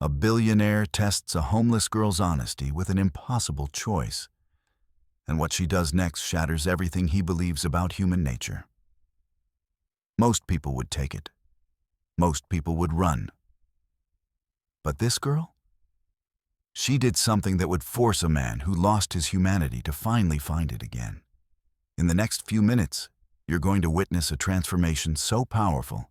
A billionaire tests a homeless girl's honesty with an impossible choice, and what she does next shatters everything he believes about human nature. Most people would take it. Most people would run. But this girl? She did something that would force a man who lost his humanity to finally find it again. In the next few minutes, you're going to witness a transformation so powerful,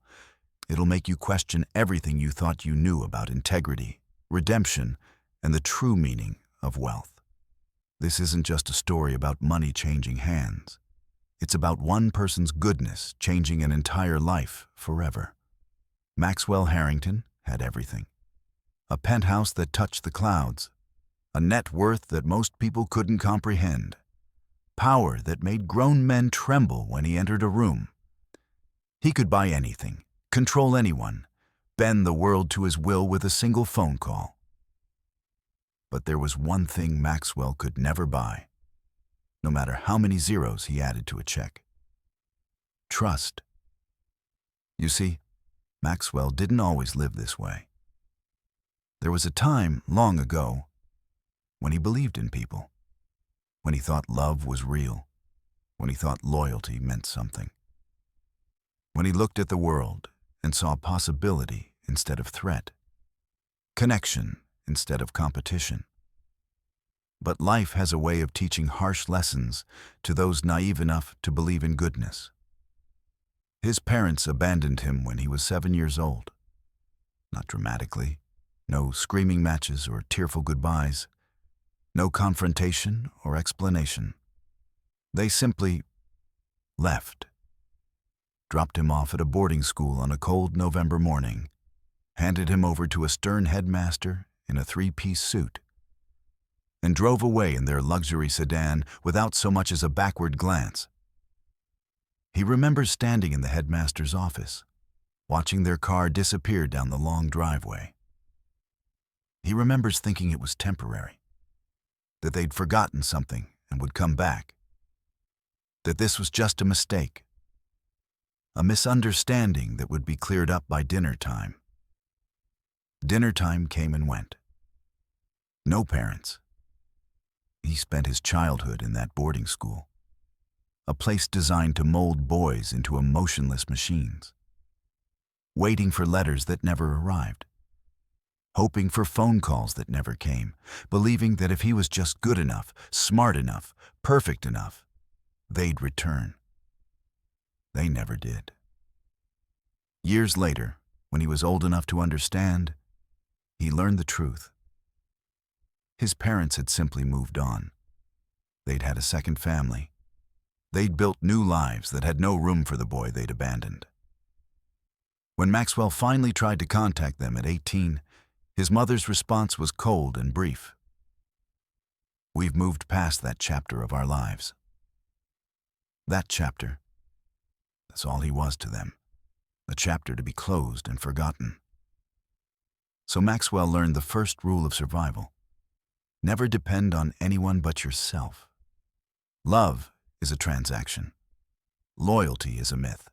it'll make you question everything you thought you knew about integrity, redemption, and the true meaning of wealth. This isn't just a story about money changing hands. It's about one person's goodness changing an entire life forever. Maxwell Harrington had everything. A penthouse that touched the clouds, a net worth that most people couldn't comprehend, power that made grown men tremble when he entered a room. He could buy anything, control anyone, bend the world to his will with a single phone call. But there was one thing Maxwell could never buy, no matter how many zeros he added to a check: trust. You see, Maxwell didn't always live this way. There was a time, long ago, when he believed in people, when he thought love was real, when he thought loyalty meant something, when he looked at the world and saw possibility instead of threat, connection instead of competition. But life has a way of teaching harsh lessons to those naive enough to believe in goodness. His parents abandoned him when he was 7 years old. Not dramatically, no screaming matches or tearful goodbyes, no confrontation or explanation. They simply left, dropped him off at a boarding school on a cold November morning, handed him over to a stern headmaster in a three-piece suit, and drove away in their luxury sedan without so much as a backward glance. He remembers standing in the headmaster's office, watching their car disappear down the long driveway. He remembers thinking it was temporary, that they'd forgotten something and would come back, that this was just a mistake, a misunderstanding that would be cleared up by dinner time. Dinner time came and went. No parents. He spent his childhood in that boarding school, a place designed to mold boys into emotionless machines, waiting for letters that never arrived, hoping for phone calls that never came, believing that if he was just good enough, smart enough, perfect enough, they'd return. They never did. Years later, when he was old enough to understand, he learned the truth. His parents had simply moved on. They'd had a second family. They'd built new lives that had no room for the boy they'd abandoned. When Maxwell finally tried to contact them at 18, his mother's response was cold and brief. "We've moved past that chapter of our lives." That chapter, that's all he was to them, a chapter to be closed and forgotten. So Maxwell learned the first rule of survival: never depend on anyone but yourself. Love is a transaction. Loyalty is a myth.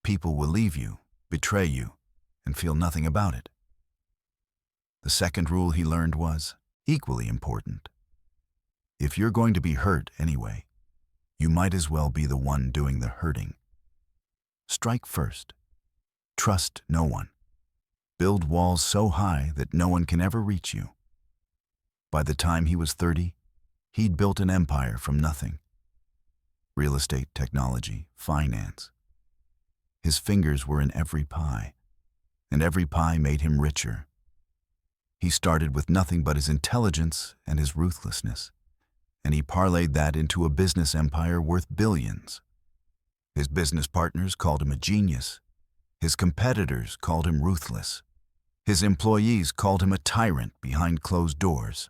People will leave you, betray you, and feel nothing about it. The second rule he learned was equally important. If you're going to be hurt anyway, you might as well be the one doing the hurting. Strike first. Trust no one. Build walls so high that no one can ever reach you. By the time he was 30, he'd built an empire from nothing. Real estate, technology, finance. His fingers were in every pie, and every pie made him richer. He started with nothing but his intelligence and his ruthlessness, and he parlayed that into a business empire worth billions. His business partners called him a genius. His competitors called him ruthless. His employees called him a tyrant behind closed doors.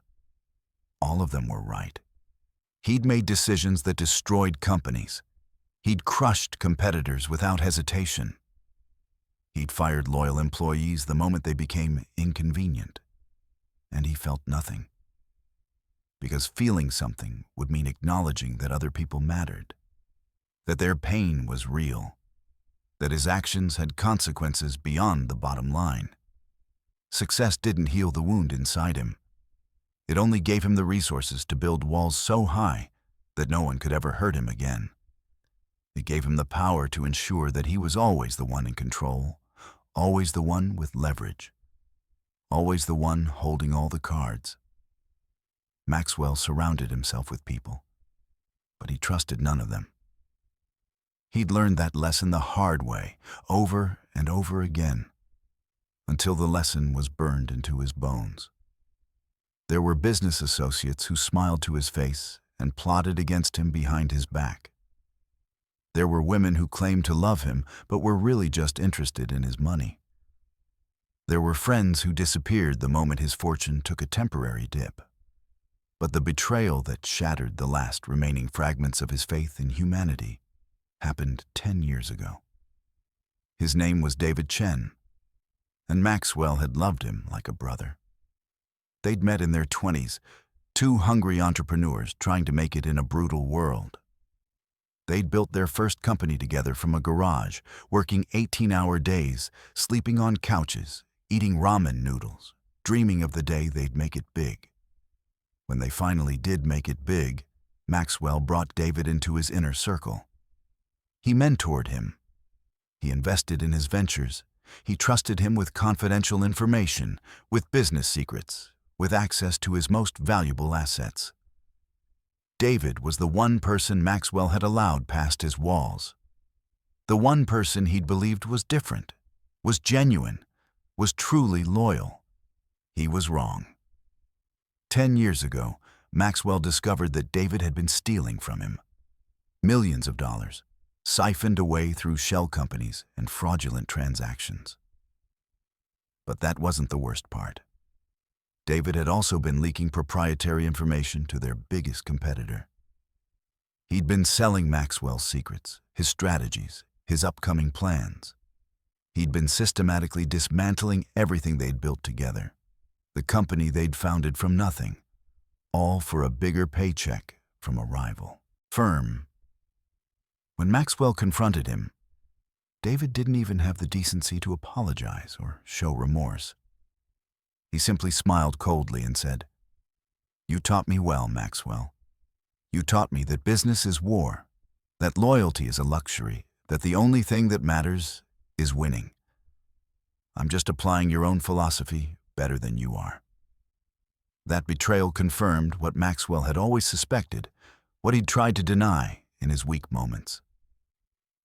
All of them were right. He'd made decisions that destroyed companies. He'd crushed competitors without hesitation. He'd fired loyal employees the moment they became inconvenient. And he felt nothing. Because feeling something would mean acknowledging that other people mattered, that their pain was real, that his actions had consequences beyond the bottom line. Success didn't heal the wound inside him. It only gave him the resources to build walls so high that no one could ever hurt him again. It gave him the power to ensure that he was always the one in control, always the one with leverage, always the one holding all the cards. Maxwell surrounded himself with people, but he trusted none of them. He'd learned that lesson the hard way, over and over again, until the lesson was burned into his bones. There were business associates who smiled to his face and plotted against him behind his back. There were women who claimed to love him but were really just interested in his money. There were friends who disappeared the moment his fortune took a temporary dip. But the betrayal that shattered the last remaining fragments of his faith in humanity happened 10 years ago. His name was David Chen, and Maxwell had loved him like a brother. They'd met in their 20s, two hungry entrepreneurs trying to make it in a brutal world. They'd built their first company together from a garage, working 18-hour days, sleeping on couches, eating ramen noodles, dreaming of the day they'd make it big. When they finally did make it big, Maxwell brought David into his inner circle. He mentored him. He invested in his ventures. He trusted him with confidential information, with business secrets, with access to his most valuable assets. David was the one person Maxwell had allowed past his walls. The one person he'd believed was different, was genuine, was truly loyal. He was wrong. 10 years ago, Maxwell discovered that David had been stealing from him. Millions of dollars, siphoned away through shell companies and fraudulent transactions. But that wasn't the worst part. David had also been leaking proprietary information to their biggest competitor. He'd been selling Maxwell's secrets, his strategies, his upcoming plans. He'd been systematically dismantling everything they'd built together, the company they'd founded from nothing, all for a bigger paycheck from a rival firm. When Maxwell confronted him, David didn't even have the decency to apologize or show remorse. He simply smiled coldly and said, "You taught me well, Maxwell. You taught me that business is war, that loyalty is a luxury, that the only thing that matters is winning. I'm just applying your own philosophy better than you are." That betrayal confirmed what Maxwell had always suspected, what he'd tried to deny in his weak moments.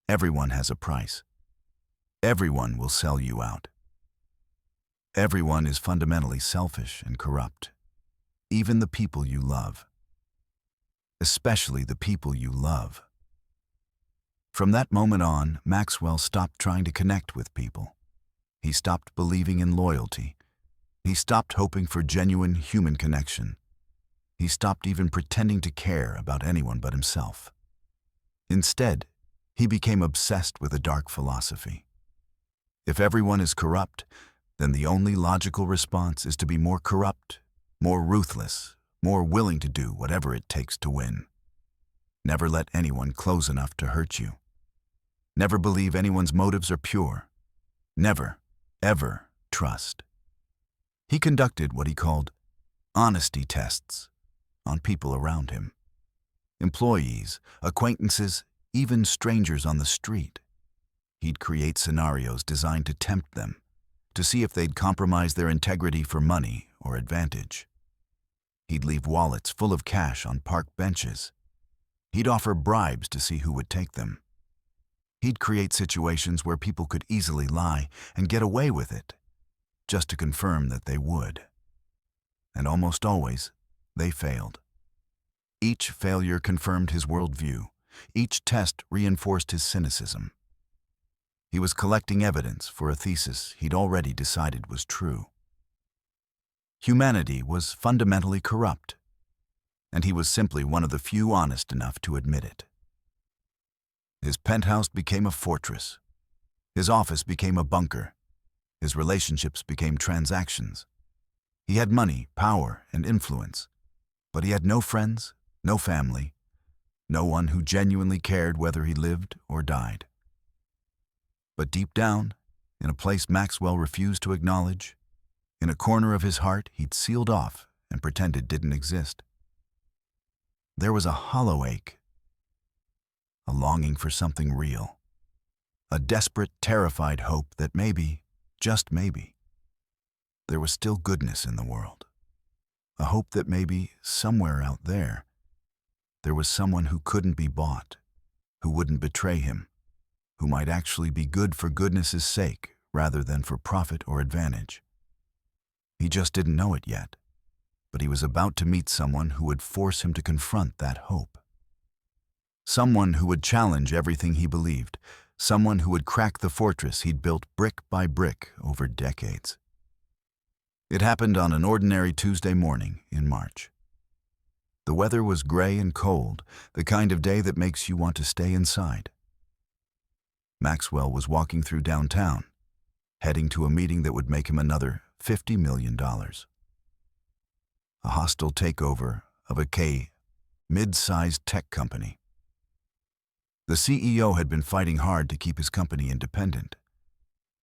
Everyone has a price. Everyone will sell you out. Everyone is fundamentally selfish and corrupt, even the people you love. Especially the people you love. From that moment on, Maxwell stopped trying to connect with people. He stopped believing in loyalty. He stopped hoping for genuine human connection. He stopped even pretending to care about anyone but himself. Instead, he became obsessed with a dark philosophy. If everyone is corrupt, then the only logical response is to be more corrupt, more ruthless, more willing to do whatever it takes to win. Never let anyone close enough to hurt you. Never believe anyone's motives are pure. Never, ever trust. He conducted what he called honesty tests on people around him. Employees, acquaintances, even strangers on the street. He'd create scenarios designed to tempt them, to see if they'd compromise their integrity for money or advantage. He'd leave wallets full of cash on park benches. He'd offer bribes to see who would take them. He'd create situations where people could easily lie and get away with it, just to confirm that they would. And almost always, they failed. Each failure confirmed his worldview. Each test reinforced his cynicism. He was collecting evidence for a thesis he'd already decided was true. Humanity was fundamentally corrupt, and he was simply one of the few honest enough to admit it. His penthouse became a fortress. His office became a bunker. His relationships became transactions. He had money, power, and influence, but he had no friends, no family, no one who genuinely cared whether he lived or died. But deep down, in a place Maxwell refused to acknowledge, In a corner of his heart, he'd sealed off and pretended didn't exist. There was a hollow ache, a longing for something real, a desperate, terrified hope that maybe, just maybe, there was still goodness in the world. A hope that maybe, somewhere out there was someone who couldn't be bought, who wouldn't betray him, who might actually be good for goodness' sake rather than for profit or advantage. He just didn't know it yet, but he was about to meet someone who would force him to confront that hope. Someone who would challenge everything he believed, someone who would crack the fortress he'd built brick by brick over decades. It happened on an ordinary Tuesday morning in March. The weather was gray and cold, the kind of day that makes you want to stay inside. Maxwell was walking through downtown, heading to a meeting that would make him another $50 million. A hostile takeover of a mid-sized tech company. The CEO had been fighting hard to keep his company independent,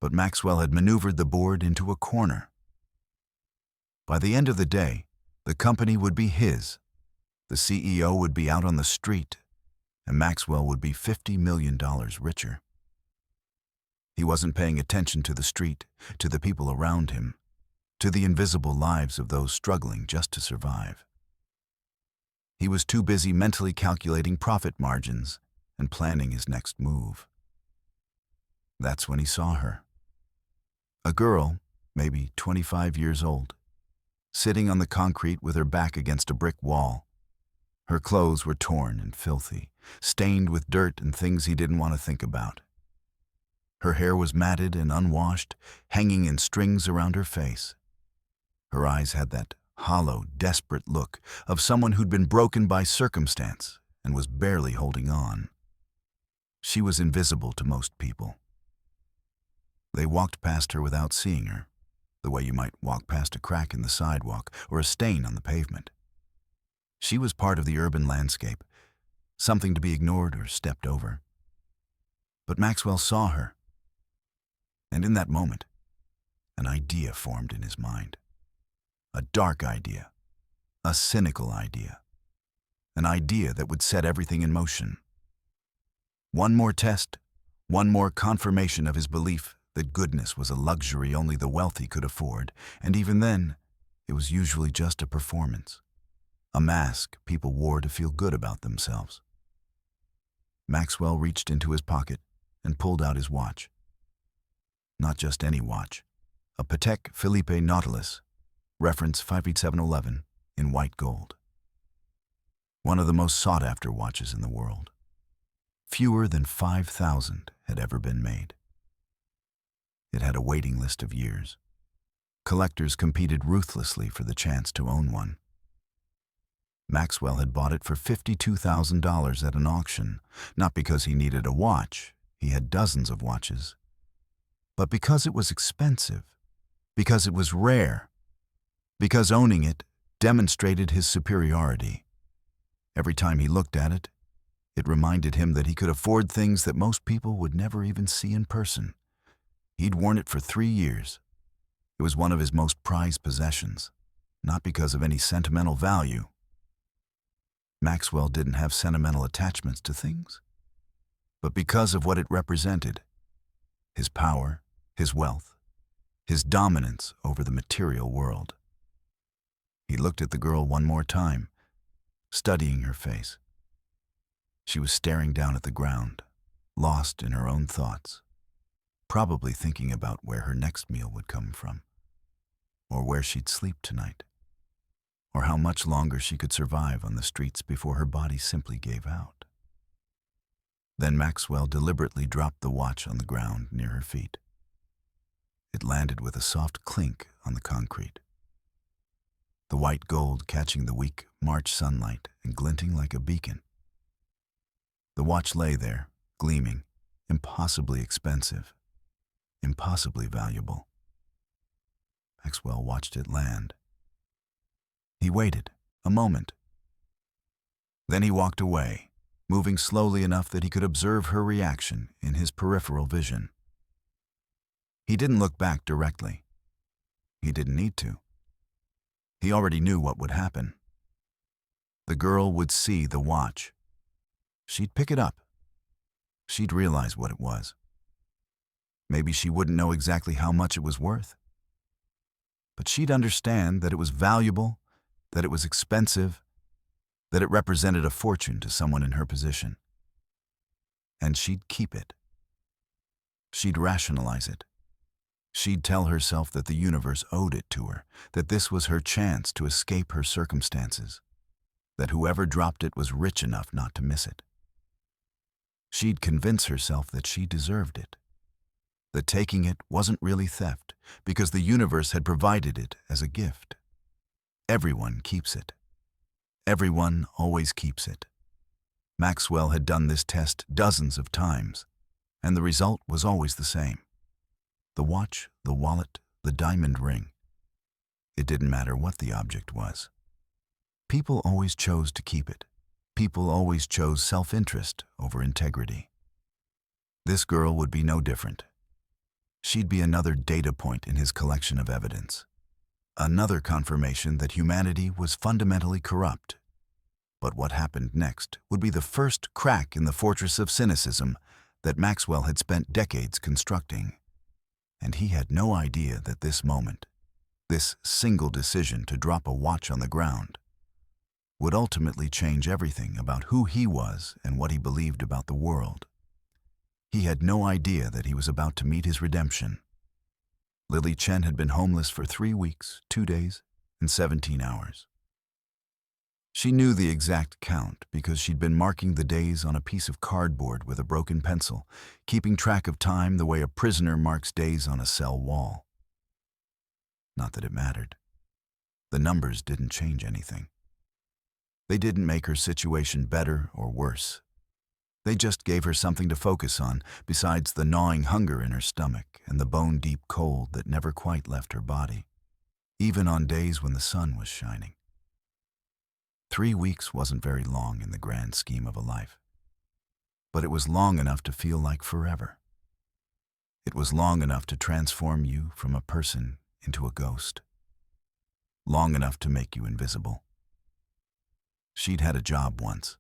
but Maxwell had maneuvered the board into a corner. By the end of the day, the company would be his. The CEO would be out on the street, and Maxwell would be $50 million richer. He wasn't paying attention to the street, to the people around him, to the invisible lives of those struggling just to survive. He was too busy mentally calculating profit margins and planning his next move. That's when he saw her. A girl, maybe 25 years old, sitting on the concrete with her back against a brick wall. Her clothes were torn and filthy, stained with dirt and things he didn't want to think about. Her hair was matted and unwashed, hanging in strings around her face. Her eyes had that hollow, desperate look of someone who'd been broken by circumstance and was barely holding on. She was invisible to most people. They walked past her without seeing her, the way you might walk past a crack in the sidewalk or a stain on the pavement. She was part of the urban landscape, something to be ignored or stepped over. But Maxwell saw her, and in that moment, an idea formed in his mind. A dark idea, a cynical idea, an idea that would set everything in motion. One more test, one more confirmation of his belief that goodness was a luxury only the wealthy could afford, and even then, it was usually just a performance, a mask people wore to feel good about themselves. Maxwell reached into his pocket and pulled out his watch. Not just any watch, a Patek Philippe Nautilus, reference 58711, in white gold. One of the most sought-after watches in the world. Fewer than 5,000 had ever been made. It had a waiting list of years. Collectors competed ruthlessly for the chance to own one. Maxwell had bought it for $52,000 at an auction, not because he needed a watch, he had dozens of watches, but because it was expensive, because it was rare, because owning it demonstrated his superiority. Every time he looked at it, it reminded him that he could afford things that most people would never even see in person. He'd worn it for 3 years. It was one of his most prized possessions, not because of any sentimental value. Maxwell didn't have sentimental attachments to things, but because of what it represented, his power, his wealth, his dominance over the material world. He looked at the girl one more time, studying her face. She was staring down at the ground, lost in her own thoughts, probably thinking about where her next meal would come from, or where she'd sleep tonight, or how much longer she could survive on the streets before her body simply gave out. Then Maxwell deliberately dropped the watch on the ground near her feet. It landed with a soft clink on the concrete, the white gold catching the weak March sunlight and glinting like a beacon. The watch lay there, gleaming, impossibly expensive, impossibly valuable. Maxwell watched it land. He waited, a moment. Then he walked away, moving slowly enough that he could observe her reaction in his peripheral vision. He didn't look back directly. He didn't need to. He already knew what would happen. The girl would see the watch. She'd pick it up. She'd realize what it was. Maybe she wouldn't know exactly how much it was worth. But she'd understand that it was valuable, that it was expensive, that it represented a fortune to someone in her position. And she'd keep it. She'd rationalize it. She'd tell herself that the universe owed it to her, that this was her chance to escape her circumstances, that whoever dropped it was rich enough not to miss it. She'd convince herself that she deserved it, that taking it wasn't really theft because the universe had provided it as a gift. Everyone keeps it. Everyone always keeps it. Maxwell had done this test dozens of times, and the result was always the same. The watch, the wallet, the diamond ring. It didn't matter what the object was. People always chose to keep it. People always chose self-interest over integrity. This girl would be no different. She'd be another data point in his collection of evidence. Another confirmation that humanity was fundamentally corrupt. But what happened next would be the first crack in the fortress of cynicism that Maxwell had spent decades constructing. And he had no idea that this moment, this single decision to drop a watch on the ground, would ultimately change everything about who he was and what he believed about the world. He had no idea that he was about to meet his redemption. Lily Chen had been homeless for 3 weeks, 2 days, and 17 hours. She knew the exact count because she'd been marking the days on a piece of cardboard with a broken pencil, keeping track of time the way a prisoner marks days on a cell wall. Not that it mattered. The numbers didn't change anything. They didn't make her situation better or worse. They just gave her something to focus on besides the gnawing hunger in her stomach and the bone-deep cold that never quite left her body, even on days when the sun was shining. 3 weeks wasn't very long in the grand scheme of a life, but it was long enough to feel like forever. It was long enough to transform you from a person into a ghost, long enough to make you invisible. She'd had a job once,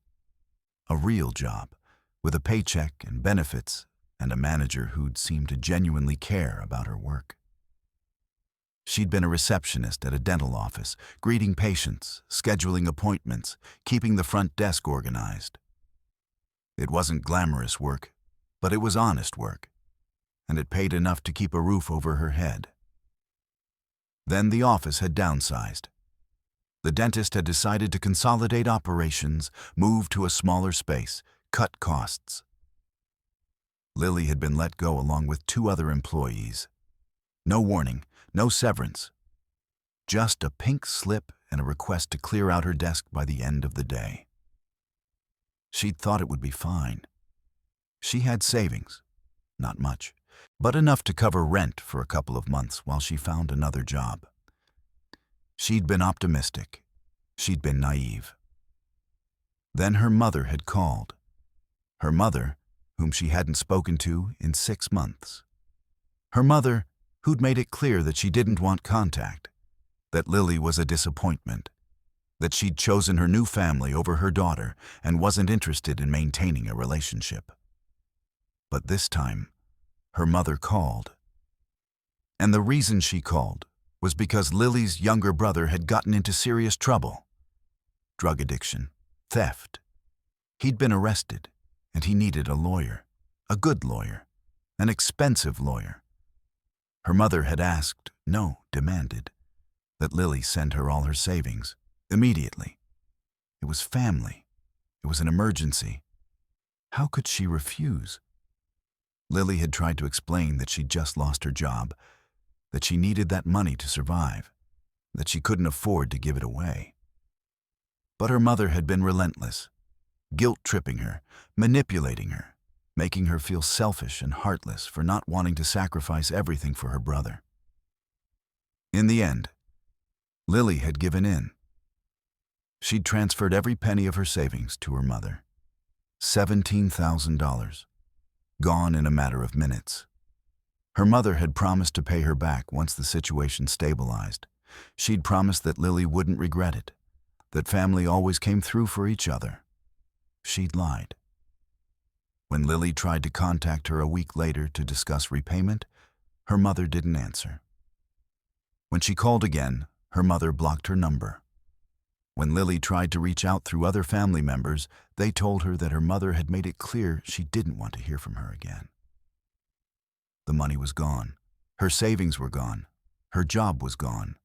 a real job, with a paycheck and benefits and a manager who'd seemed to genuinely care about her work. She'd been a receptionist at a dental office, greeting patients, scheduling appointments, keeping the front desk organized. It wasn't glamorous work, but it was honest work, and it paid enough to keep a roof over her head. Then the office had downsized. The dentist had decided to consolidate operations, move to a smaller space, cut costs. Lily had been let go along with 2 other employees. No warning, no severance. Just a pink slip and a request to clear out her desk by the end of the day. She'd thought it would be fine. She had savings, not much, but enough to cover rent for a couple of months while she found another job. She'd been optimistic. She'd been naive. Then her mother had called. Her mother, whom she hadn't spoken to in 6 months. Her mother, who'd made it clear that she didn't want contact, that Lily was a disappointment, that she'd chosen her new family over her daughter and wasn't interested in maintaining a relationship. But this time, her mother called. And the reason she called was because Lily's younger brother had gotten into serious trouble. Drug addiction, theft. He'd been arrested, and he needed a lawyer, a good lawyer, an expensive lawyer. Her mother had asked, no, demanded, that Lily send her all her savings, immediately. It was family. It was an emergency. How could she refuse? Lily had tried to explain that she'd just lost her job, that she needed that money to survive, that she couldn't afford to give it away. But her mother had been relentless, guilt-tripping her, manipulating her, making her feel selfish and heartless for not wanting to sacrifice everything for her brother. In the end, Lily had given in. She'd transferred every penny of her savings to her mother. $17,000, gone in a matter of minutes. Her mother had promised to pay her back once the situation stabilized. She'd promised that Lily wouldn't regret it, that family always came through for each other. She'd lied. When Lily tried to contact her a week later to discuss repayment, her mother didn't answer. When she called again, her mother blocked her number. When Lily tried to reach out through other family members, they told her that her mother had made it clear she didn't want to hear from her again. The money was gone. Her savings were gone. Her job was gone.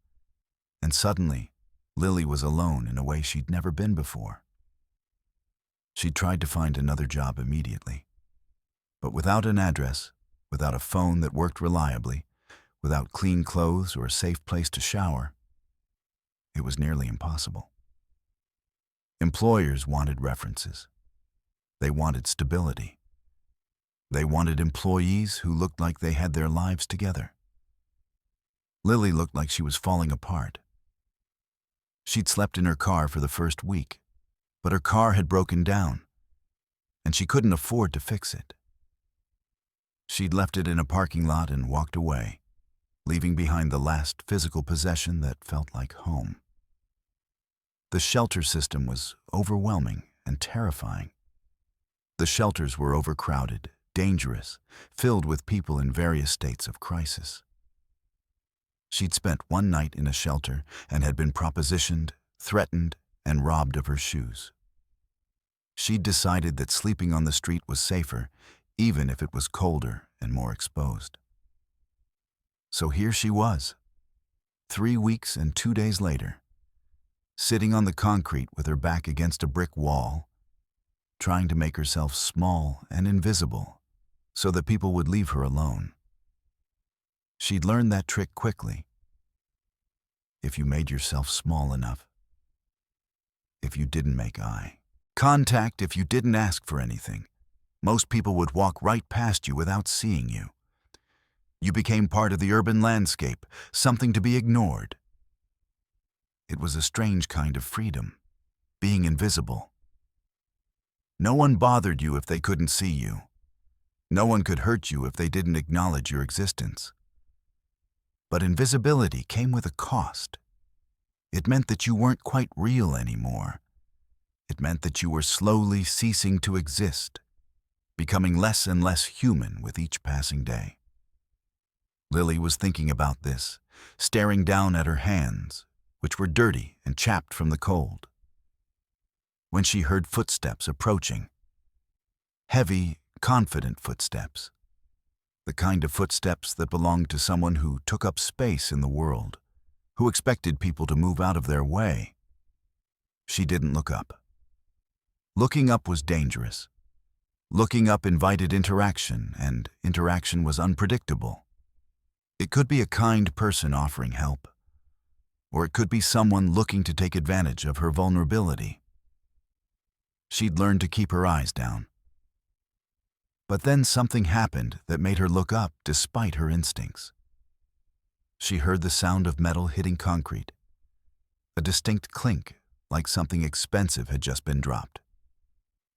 And suddenly, Lily was alone in a way she'd never been before. She tried to find another job immediately. But without an address, without a phone that worked reliably, without clean clothes or a safe place to shower, it was nearly impossible. Employers wanted references. They wanted stability. They wanted employees who looked like they had their lives together. Lily looked like she was falling apart. She'd slept in her car for the first week, but her car had broken down, and she couldn't afford to fix it. She'd left it in a parking lot and walked away, leaving behind the last physical possession that felt like home. The shelter system was overwhelming and terrifying. The shelters were overcrowded, dangerous, filled with people in various states of crisis. She'd spent one night in a shelter and had been propositioned, threatened, and robbed of her shoes. She'd decided that sleeping on the street was safer, even if it was colder and more exposed. So here she was, 3 weeks and 2 days later, sitting on the concrete with her back against a brick wall, trying to make herself small and invisible so that people would leave her alone. She'd learned that trick quickly. If you made yourself small enough, if you didn't make eye contact, if you didn't ask for anything, most people would walk right past you without seeing you. You became part of the urban landscape, something to be ignored. It was a strange kind of freedom, being invisible. No one bothered you if they couldn't see you. No one could hurt you if they didn't acknowledge your existence. But invisibility came with a cost. It meant that you weren't quite real anymore. It meant that you were slowly ceasing to exist, becoming less and less human with each passing day. Lily was thinking about this, staring down at her hands, which were dirty and chapped from the cold, when she heard footsteps approaching. Heavy, confident footsteps. The kind of footsteps that belonged to someone who took up space in the world, who expected people to move out of their way. She didn't look up. Looking up was dangerous. Looking up invited interaction, and interaction was unpredictable. It could be a kind person offering help, or it could be someone looking to take advantage of her vulnerability. She'd learned to keep her eyes down. But then something happened that made her look up despite her instincts. She heard the sound of metal hitting concrete, a distinct clink like something expensive had just been dropped.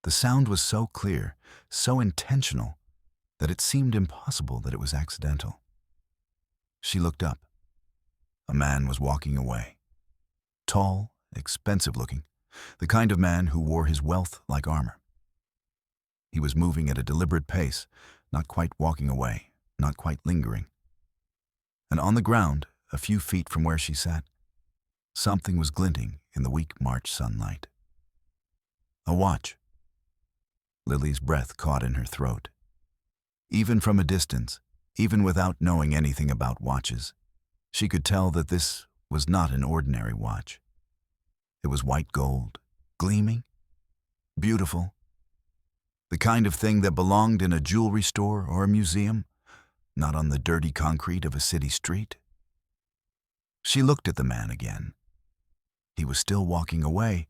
The sound was so clear, so intentional, that it seemed impossible that it was accidental. She looked up. A man was walking away. Tall, expensive-looking, the kind of man who wore his wealth like armor. He was moving at a deliberate pace, not quite walking away, not quite lingering. And on the ground, a few feet from where she sat, something was glinting in the weak March sunlight. A watch. Lily's breath caught in her throat. Even from a distance, even without knowing anything about watches, she could tell that this was not an ordinary watch. It was white gold, gleaming, beautiful, the kind of thing that belonged in a jewelry store or a museum, not on the dirty concrete of a city street. She looked at the man again. He was still walking away,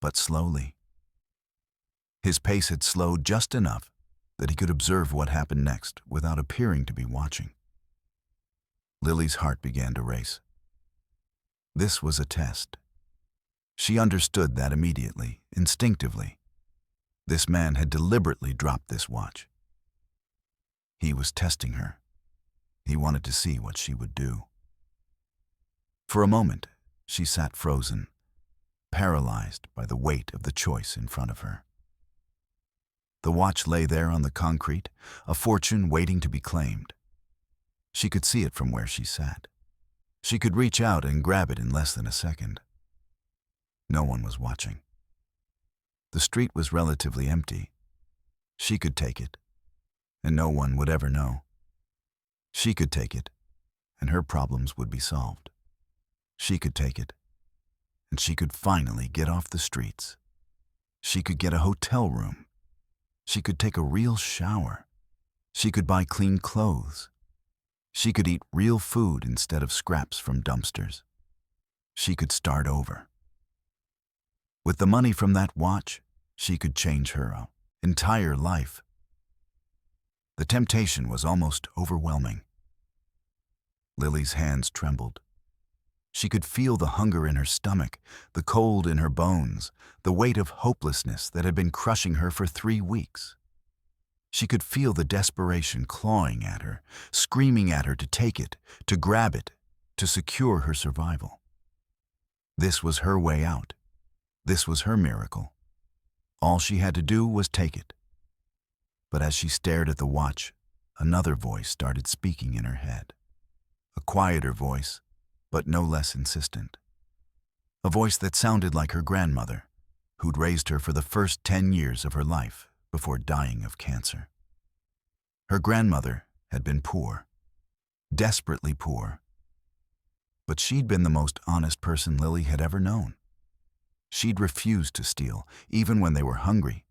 but slowly. His pace had slowed just enough that he could observe what happened next without appearing to be watching. Lily's heart began to race. This was a test. She understood that immediately, instinctively. This man had deliberately dropped this watch. He was testing her. He wanted to see what she would do. For a moment, she sat frozen, paralyzed by the weight of the choice in front of her. The watch lay there on the concrete, a fortune waiting to be claimed. She could see it from where she sat. She could reach out and grab it in less than a second. No one was watching. The street was relatively empty. She could take it, and no one would ever know. She could take it, and her problems would be solved. She could take it, and she could finally get off the streets. She could get a hotel room. She could take a real shower. She could buy clean clothes. She could eat real food instead of scraps from dumpsters. She could start over. With the money from that watch, she could change her entire life. The temptation was almost overwhelming. Lily's hands trembled. She could feel the hunger in her stomach, the cold in her bones, the weight of hopelessness that had been crushing her for 3 weeks. She could feel the desperation clawing at her, screaming at her to take it, to grab it, to secure her survival. This was her way out. This was her miracle. All she had to do was take it. But as she stared at the watch, another voice started speaking in her head. A quieter voice, but no less insistent. A voice that sounded like her grandmother, who'd raised her for the first 10 years of her life before dying of cancer. Her grandmother had been poor, desperately poor. But she'd been the most honest person Lily had ever known. She'd refused to steal, even when they were hungry.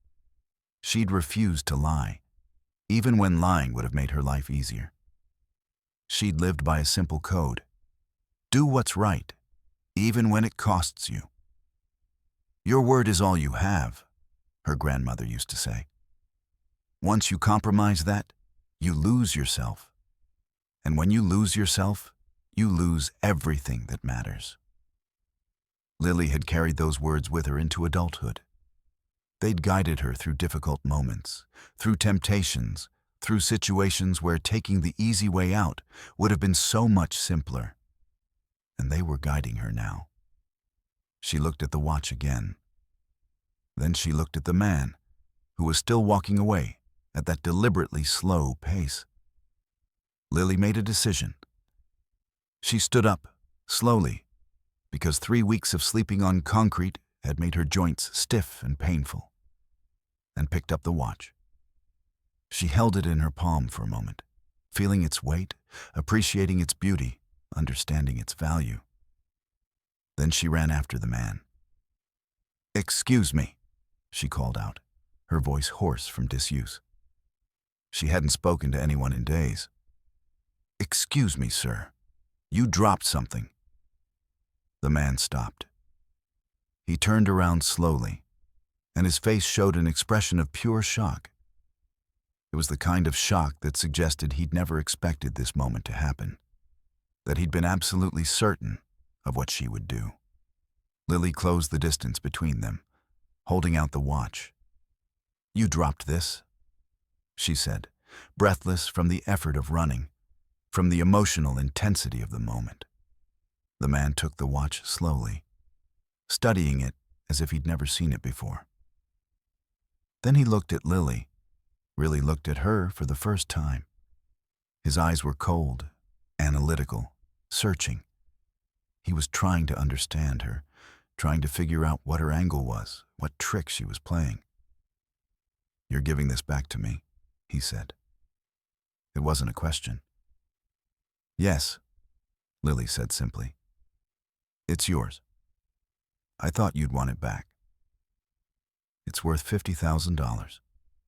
She'd refused to lie, even when lying would have made her life easier. She'd lived by a simple code. Do what's right, even when it costs you. Your word is all you have, her grandmother used to say. Once you compromise that, you lose yourself. And when you lose yourself, you lose everything that matters. Lily had carried those words with her into adulthood. They'd guided her through difficult moments, through temptations, through situations where taking the easy way out would have been so much simpler. And they were guiding her now. She looked at the watch again. Then she looked at the man, who was still walking away at that deliberately slow pace. Lily made a decision. She stood up, slowly, because 3 weeks of sleeping on concrete had made her joints stiff and painful, and picked up the watch. She held it in her palm for a moment, feeling its weight, appreciating its beauty, understanding its value. Then she ran after the man. "Excuse me," she called out, her voice hoarse from disuse. She hadn't spoken to anyone in days. "Excuse me, sir. You dropped something." The man stopped. He turned around slowly, and his face showed an expression of pure shock. It was the kind of shock that suggested he'd never expected this moment to happen, that he'd been absolutely certain of what she would do. Lily closed the distance between them, holding out the watch. "You dropped this," she said, breathless from the effort of running, from the emotional intensity of the moment. The man took the watch slowly, studying it as if he'd never seen it before. Then he looked at Lily, really looked at her for the first time. His eyes were cold, analytical, searching. He was trying to understand her, trying to figure out what her angle was, what trick she was playing. "You're giving this back to me," he said. It wasn't a question. "Yes," Lily said simply. "It's yours. I thought you'd want it back." "It's worth $50,000,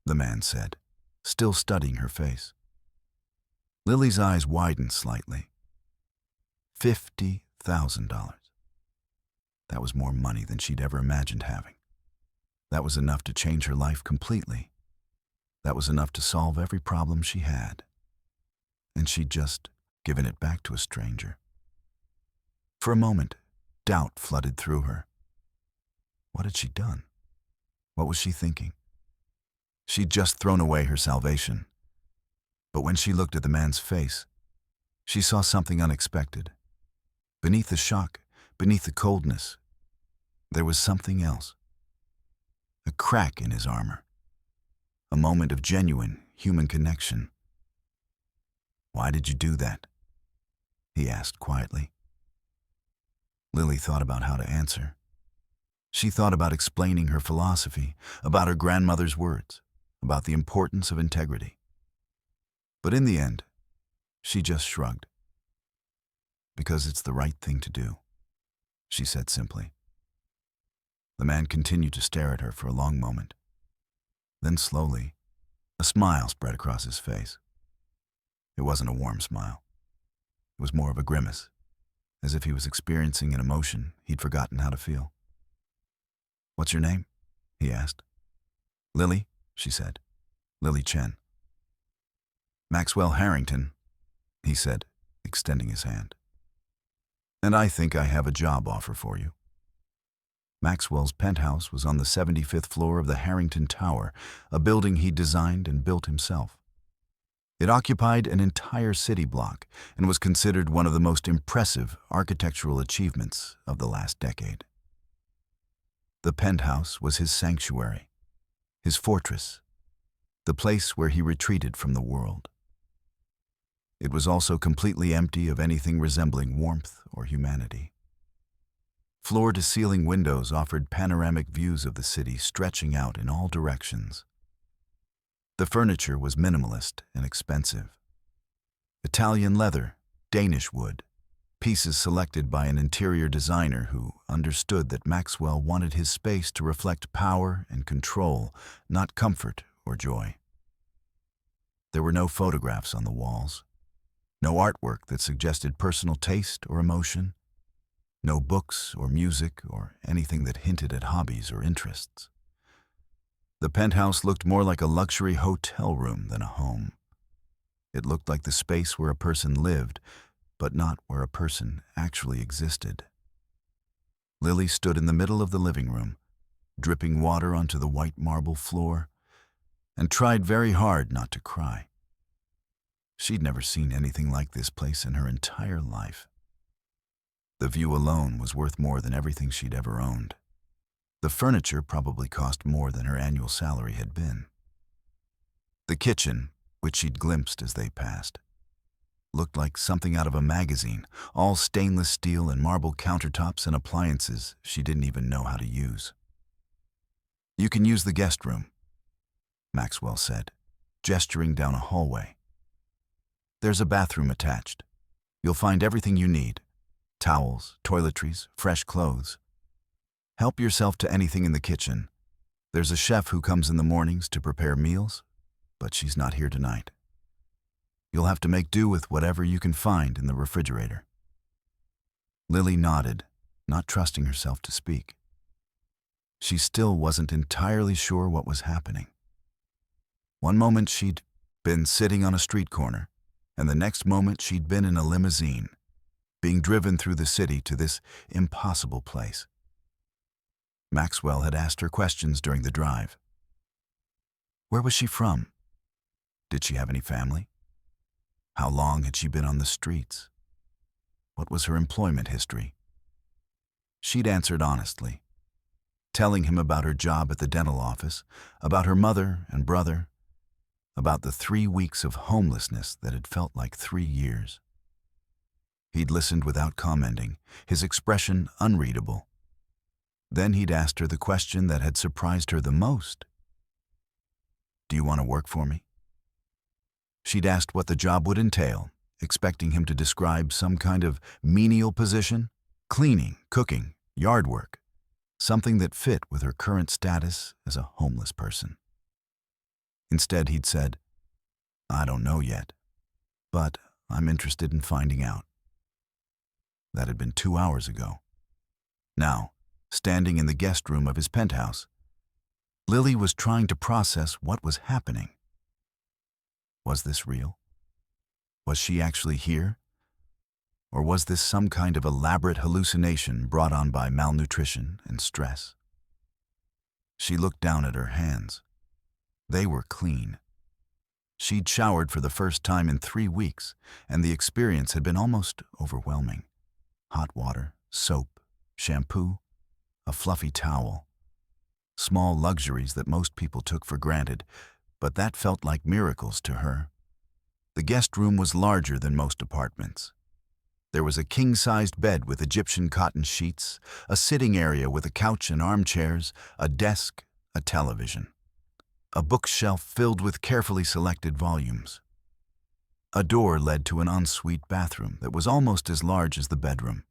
the man said, still studying her face. Lily's eyes widened slightly. $50,000. That was more money than she'd ever imagined having. That was enough to change her life completely. That was enough to solve every problem she had. And she'd just given it back to a stranger. For a moment, doubt flooded through her. What had she done? What was she thinking? She'd just thrown away her salvation. But when she looked at the man's face, She saw something unexpected. Beneath the shock, beneath the coldness, there was something else. A crack in his armor. A moment of genuine human connection. "Why did you do that?" he asked quietly. Lily thought about how to answer. She thought about explaining her philosophy, about her grandmother's words, about the importance of integrity. But in the end, she just shrugged. "Because it's the right thing to do," she said simply. The man continued to stare at her for a long moment. Then slowly, a smile spread across his face. It wasn't a warm smile. It was more of a grimace, as if he was experiencing an emotion he'd forgotten how to feel. "What's your name?" he asked. "Lily," she said. "Lily Chen." "Maxwell Harrington," he said, extending his hand. "And I think I have a job offer for you." Maxwell's penthouse was on the 75th floor of the Harrington Tower, a building he designed and built himself. It occupied an entire city block and was considered one of the most impressive architectural achievements of the last decade. The penthouse was his sanctuary, his fortress, the place where he retreated from the world. It was also completely empty of anything resembling warmth or humanity. Floor-to-ceiling windows offered panoramic views of the city stretching out in all directions. The furniture was minimalist and expensive. Italian leather, Danish wood, pieces selected by an interior designer who understood that Maxwell wanted his space to reflect power and control, not comfort or joy. There were no photographs on the walls, no artwork that suggested personal taste or emotion, no books or music or anything that hinted at hobbies or interests. The penthouse looked more like a luxury hotel room than a home. It looked like the space where a person lived, but not where a person actually existed. Lily stood in the middle of the living room, dripping water onto the white marble floor, and tried very hard not to cry. She'd never seen anything like this place in her entire life. The view alone was worth more than everything she'd ever owned. The furniture probably cost more than her annual salary had been. The kitchen, which she'd glimpsed as they passed, looked like something out of a magazine, all stainless steel and marble countertops and appliances she didn't even know how to use. "You can use the guest room," Maxwell said, gesturing down a hallway. "There's a bathroom attached. You'll find everything you need: towels, toiletries, fresh clothes. Help yourself to anything in the kitchen. There's a chef who comes in the mornings to prepare meals, but she's not here tonight. You'll have to make do with whatever you can find in the refrigerator." Lily nodded, not trusting herself to speak. She still wasn't entirely sure what was happening. One moment she'd been sitting on a street corner, and the next moment she'd been in a limousine, being driven through the city to this impossible place. Maxwell had asked her questions during the drive. Where was she from? Did she have any family? How long had she been on the streets? What was her employment history? She'd answered honestly, telling him about her job at the dental office, about her mother and brother, about the 3 weeks of homelessness that had felt like 3 years. He'd listened without commenting, his expression unreadable. Then he'd asked her the question that had surprised her the most. "Do you want to work for me?" She'd asked what the job would entail, expecting him to describe some kind of menial position, cleaning, cooking, yard work, something that fit with her current status as a homeless person. Instead, he'd said, "I don't know yet, but I'm interested in finding out." That had been 2 hours ago. Now, standing in the guest room of his penthouse, Lily was trying to process what was happening. Was this real? Was she actually here? Or was this some kind of elaborate hallucination brought on by malnutrition and stress? She looked down at her hands. They were clean. She'd showered for the first time in 3 weeks, and the experience had been almost overwhelming. Hot water, soap, shampoo, a fluffy towel. Small luxuries that most people took for granted, but that felt like miracles to her. The guest room was larger than most apartments. There was a king-sized bed with Egyptian cotton sheets, a sitting area with a couch and armchairs, a desk, a television. A bookshelf filled with carefully selected volumes. A door led to an ensuite bathroom that was almost as large as the bedroom.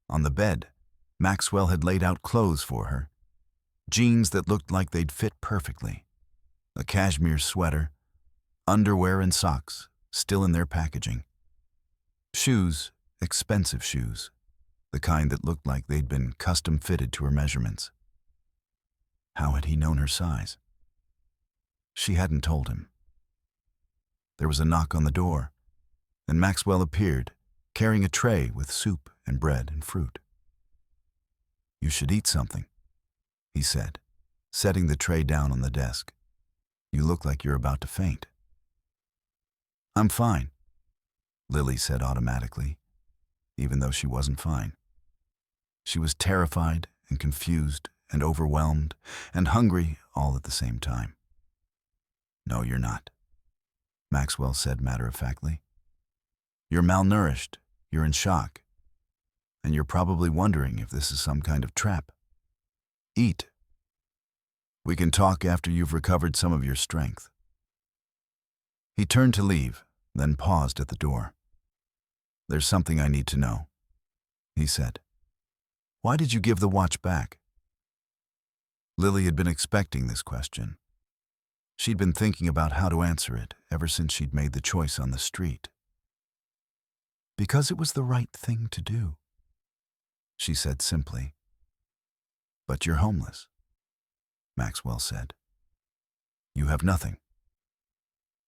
On the bed, Maxwell had laid out clothes for her, jeans that looked like they'd fit perfectly, a cashmere sweater, underwear and socks, still in their packaging. Shoes, expensive shoes, the kind that looked like they'd been custom-fitted to her measurements. How had he known her size? She hadn't told him. There was a knock on the door, and Maxwell appeared, carrying a tray with soup and bread and fruit. "You should eat something," he said, setting the tray down on the desk. "You look like you're about to faint." "I'm fine," Lily said automatically, even though she wasn't fine. She was terrified and confused and overwhelmed and hungry all at the same time. "No, you're not," Maxwell said matter-of-factly. "You're malnourished, you're in shock, and you're probably wondering if this is some kind of trap. Eat. We can talk after you've recovered some of your strength." He turned to leave, then paused at the door. "There's something I need to know," he said. "Why did you give the watch back?" Lily had been expecting this question. She'd been thinking about how to answer it ever since she'd made the choice on the street. "Because it was the right thing to do," she said simply. "But you're homeless," Maxwell said. "You have nothing.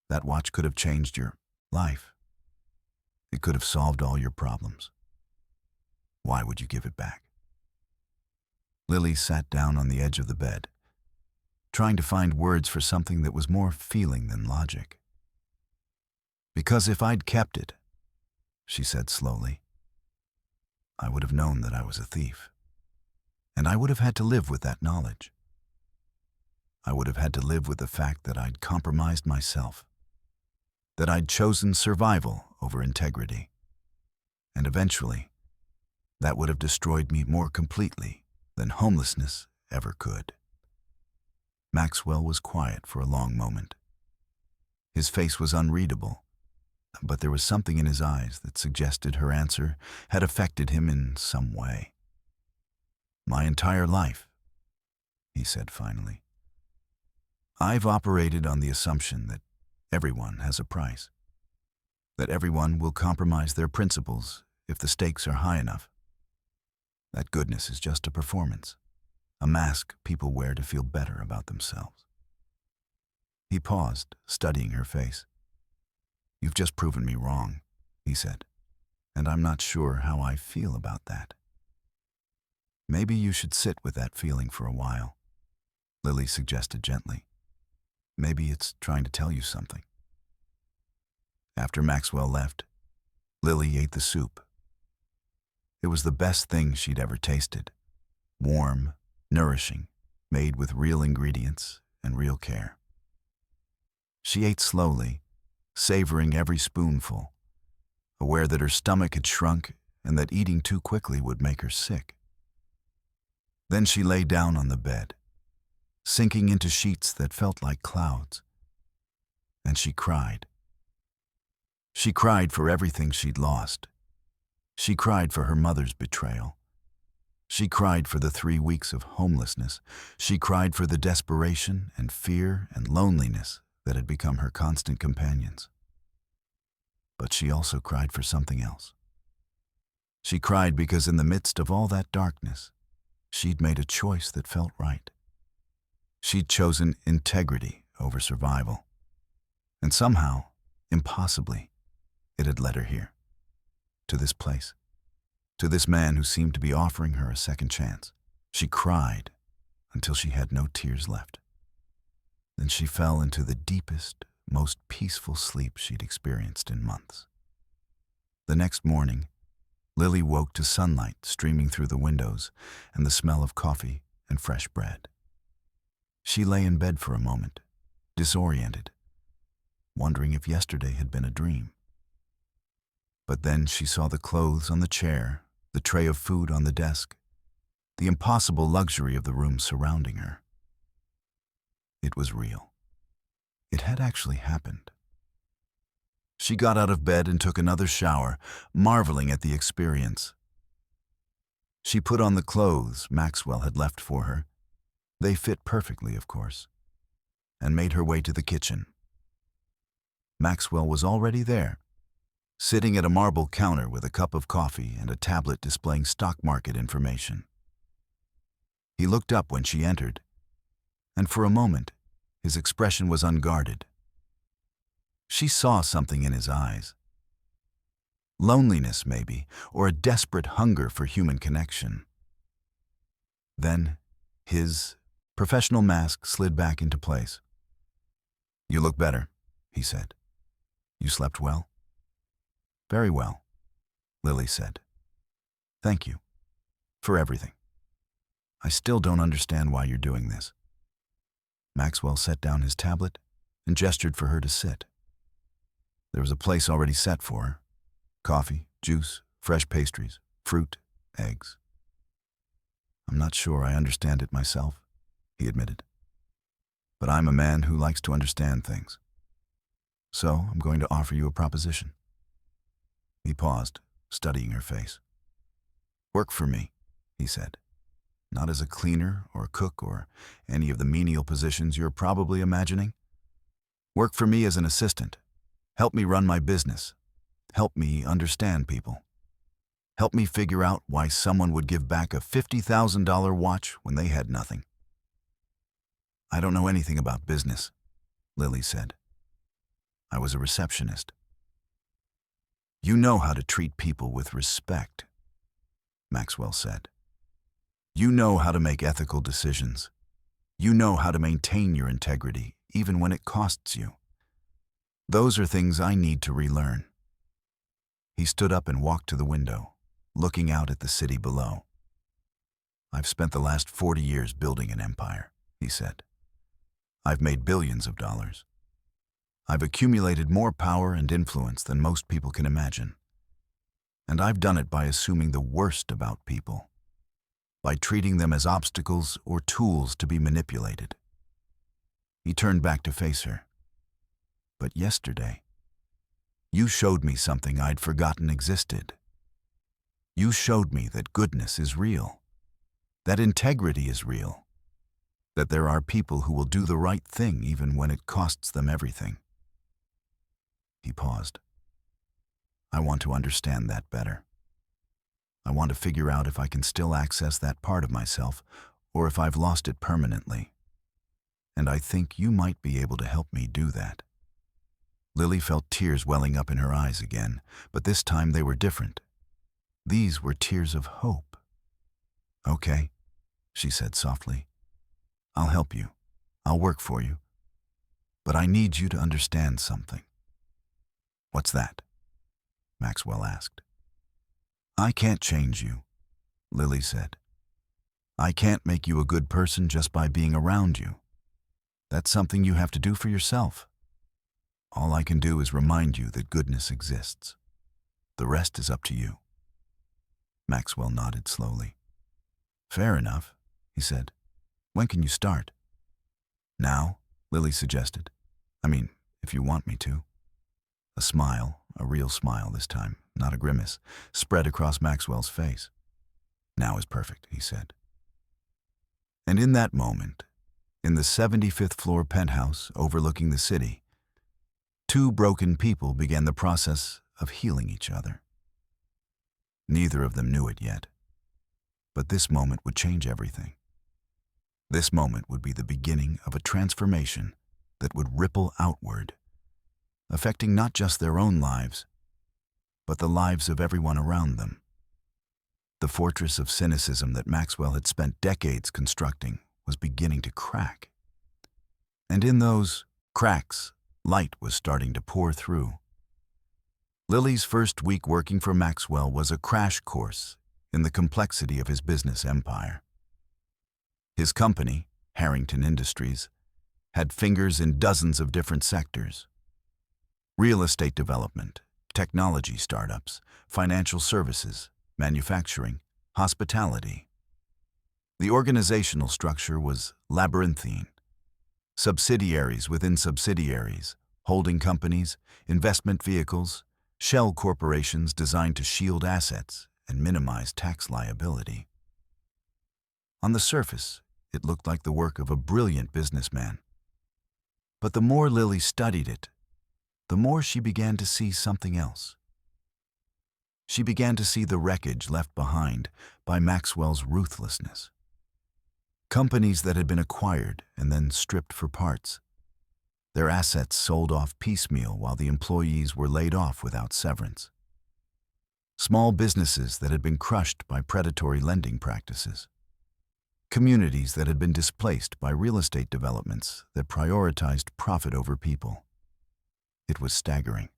That watch could have changed your life. It could have solved all your problems. Why would you give it back?" Lily sat down on the edge of the bed, trying to find words for something that was more feeling than logic. "Because if I'd kept it," she said slowly, "I would have known that I was a thief. And I would have had to live with that knowledge. I would have had to live with the fact that I'd compromised myself, that I'd chosen survival over integrity. And eventually, that would have destroyed me more completely than homelessness ever could." Maxwell was quiet for a long moment. His face was unreadable, but there was something in his eyes that suggested her answer had affected him in some way. "My entire life," he said finally, "I've operated on the assumption that everyone has a price, that everyone will compromise their principles if the stakes are high enough. That goodness is just a performance, a mask people wear to feel better about themselves." He paused, studying her face. "You've just proven me wrong," he said, "and I'm not sure how I feel about that." "Maybe you should sit with that feeling for a while," Lily suggested gently. "Maybe it's trying to tell you something." After Maxwell left, Lily ate the soup. It was the best thing she'd ever tasted. Warm, nourishing, made with real ingredients and real care. She ate slowly, savoring every spoonful, aware that her stomach had shrunk and that eating too quickly would make her sick. Then she lay down on the bed, sinking into sheets that felt like clouds, and she cried. She cried for everything she'd lost. She cried for her mother's betrayal. She cried for the 3 weeks of homelessness. She cried for the desperation and fear and loneliness that had become her constant companions. But she also cried for something else. She cried because in the midst of all that darkness, she'd made a choice that felt right. She'd chosen integrity over survival. And somehow, impossibly, it had led her here, to this place, to this man who seemed to be offering her a second chance. She cried until she had no tears left. Then she fell into the deepest, most peaceful sleep she'd experienced in months. The next morning, Lily woke to sunlight streaming through the windows and the smell of coffee and fresh bread. She lay in bed for a moment, disoriented, wondering if yesterday had been a dream. But then she saw the clothes on the chair, the tray of food on the desk, the impossible luxury of the room surrounding her. It was real. It had actually happened. She got out of bed and took another shower, marveling at the experience. She put on the clothes Maxwell had left for her. They fit perfectly, of course, and made her way to the kitchen. Maxwell was already there, sitting at a marble counter with a cup of coffee and a tablet displaying stock market information. He looked up when she entered, and for a moment, his expression was unguarded. She saw something in his eyes. Loneliness, maybe, or a desperate hunger for human connection. Then, his professional mask slid back into place. "You look better," he said. "You slept well?" "Very well," Lily said. "Thank you. For everything. I still don't understand why you're doing this." Maxwell set down his tablet and gestured for her to sit. There was a place already set for her. Coffee, juice, fresh pastries, fruit, eggs. "I'm not sure I understand it myself," he admitted. "But I'm a man who likes to understand things. So I'm going to offer you a proposition." He paused, studying her face. "Work for me," he said. "Not as a cleaner or a cook or any of the menial positions you're probably imagining. Work for me as an assistant. Help me run my business. Help me understand people. Help me figure out why someone would give back a $50,000 watch when they had nothing." "I don't know anything about business," Lily said. "I was a receptionist." "You know how to treat people with respect," Maxwell said. "You know how to make ethical decisions. You know how to maintain your integrity, even when it costs you. Those are things I need to relearn." He stood up and walked to the window, looking out at the city below. "I've spent the last 40 years building an empire," he said. "I've made billions of dollars. I've accumulated more power and influence than most people can imagine. And I've done it by assuming the worst about people, by treating them as obstacles or tools to be manipulated." He turned back to face her. "But yesterday, you showed me something I'd forgotten existed. You showed me that goodness is real, that integrity is real, that there are people who will do the right thing even when it costs them everything." He paused. "I want to understand that better. I want to figure out if I can still access that part of myself or if I've lost it permanently. And I think you might be able to help me do that." Lily felt tears welling up in her eyes again, but this time they were different. These were tears of hope. "Okay," she said softly. "I'll help you. I'll work for you. But I need you to understand something." "What's that?" Maxwell asked. "I can't change you," Lily said. "I can't make you a good person just by being around you. That's something you have to do for yourself. All I can do is remind you that goodness exists. The rest is up to you." Maxwell nodded slowly. "Fair enough," he said. "When can you start?" "Now," Lily suggested. "I mean, if you want me to." A smile, a real smile this time, not a grimace, spread across Maxwell's face. "Now is perfect," he said. And in that moment, in the 75th floor penthouse overlooking the city, two broken people began the process of healing each other. Neither of them knew it yet, but this moment would change everything. This moment would be the beginning of a transformation that would ripple outward, affecting not just their own lives, but the lives of everyone around them. The fortress of cynicism that Maxwell had spent decades constructing was beginning to crack. And in those cracks, light was starting to pour through. Lily's first week working for Maxwell was a crash course in the complexity of his business empire. His company, Harrington Industries, had fingers in dozens of different sectors: real estate development, technology startups, financial services, manufacturing, hospitality. The organizational structure was labyrinthine. Subsidiaries within subsidiaries, holding companies, investment vehicles, shell corporations designed to shield assets and minimize tax liability. On the surface, it looked like the work of a brilliant businessman. But the more Lily studied it, the more she began to see something else. She began to see the wreckage left behind by Maxwell's ruthlessness. Companies that had been acquired and then stripped for parts. Their assets sold off piecemeal while the employees were laid off without severance. Small businesses that had been crushed by predatory lending practices. Communities that had been displaced by real estate developments that prioritized profit over people. It was staggering.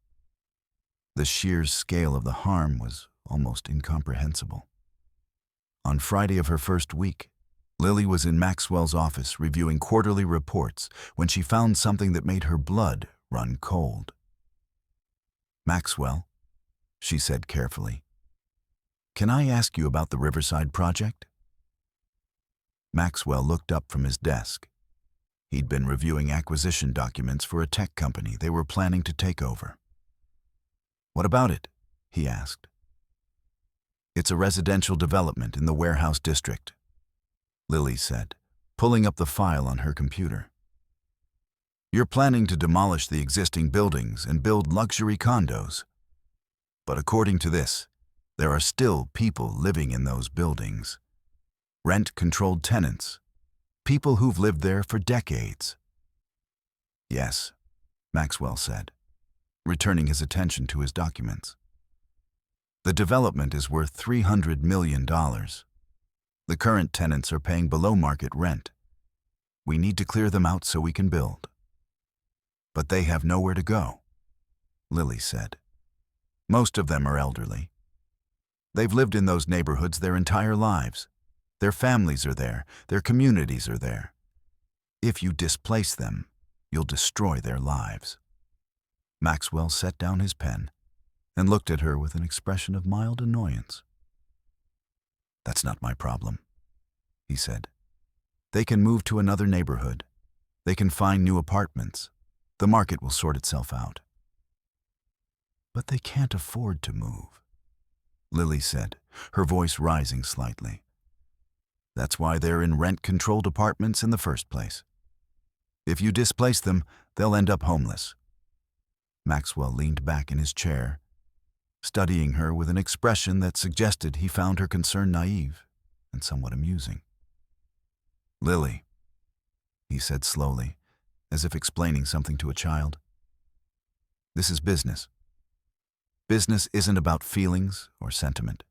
The sheer scale of the harm was almost incomprehensible. On Friday of her first week, Lily was in Maxwell's office reviewing quarterly reports when she found something that made her blood run cold. "Maxwell," she said carefully, "can I ask you about the Riverside project?" Maxwell looked up from his desk. He'd been reviewing acquisition documents for a tech company they were planning to take over. "What about it?" he asked. "It's a residential development in the warehouse district," Lily said, pulling up the file on her computer. "You're planning to demolish the existing buildings and build luxury condos. But according to this, there are still people living in those buildings. Rent-controlled tenants. People who've lived there for decades." "Yes," Maxwell said, returning his attention to his documents. "The development is worth $300 million. The current tenants are paying below-market rent. We need to clear them out so we can build." "But they have nowhere to go," Lily said. "Most of them are elderly. They've lived in those neighborhoods their entire lives. Their families are there. Their communities are there. If you displace them, you'll destroy their lives." Maxwell set down his pen and looked at her with an expression of mild annoyance. "That's not my problem," he said. "They can move to another neighborhood. They can find new apartments. The market will sort itself out." "But they can't afford to move," Lily said, her voice rising slightly. "That's why they're in rent-controlled apartments in the first place. If you displace them, they'll end up homeless." Maxwell leaned back in his chair, studying her with an expression that suggested he found her concern naive and somewhat amusing. "Lily," he said slowly, as if explaining something to a child, "this is business. Business isn't about feelings or sentiment.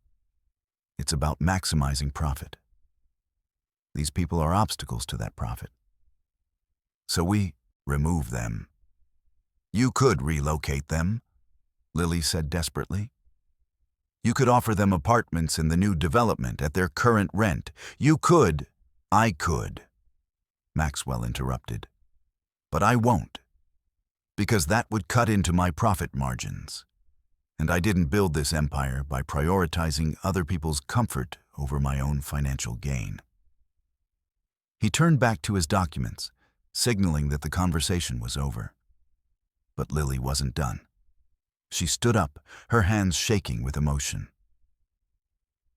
It's about maximizing profit. These people are obstacles to that profit. So we remove them. You could relocate them," Lily said desperately. "You could offer them apartments in the new development at their current rent. You could—" "I could," Maxwell interrupted. "But I won't, because that would cut into my profit margins. And I didn't build this empire by prioritizing other people's comfort over my own financial gain." He turned back to his documents, signaling that the conversation was over. But Lily wasn't done. She stood up, her hands shaking with emotion.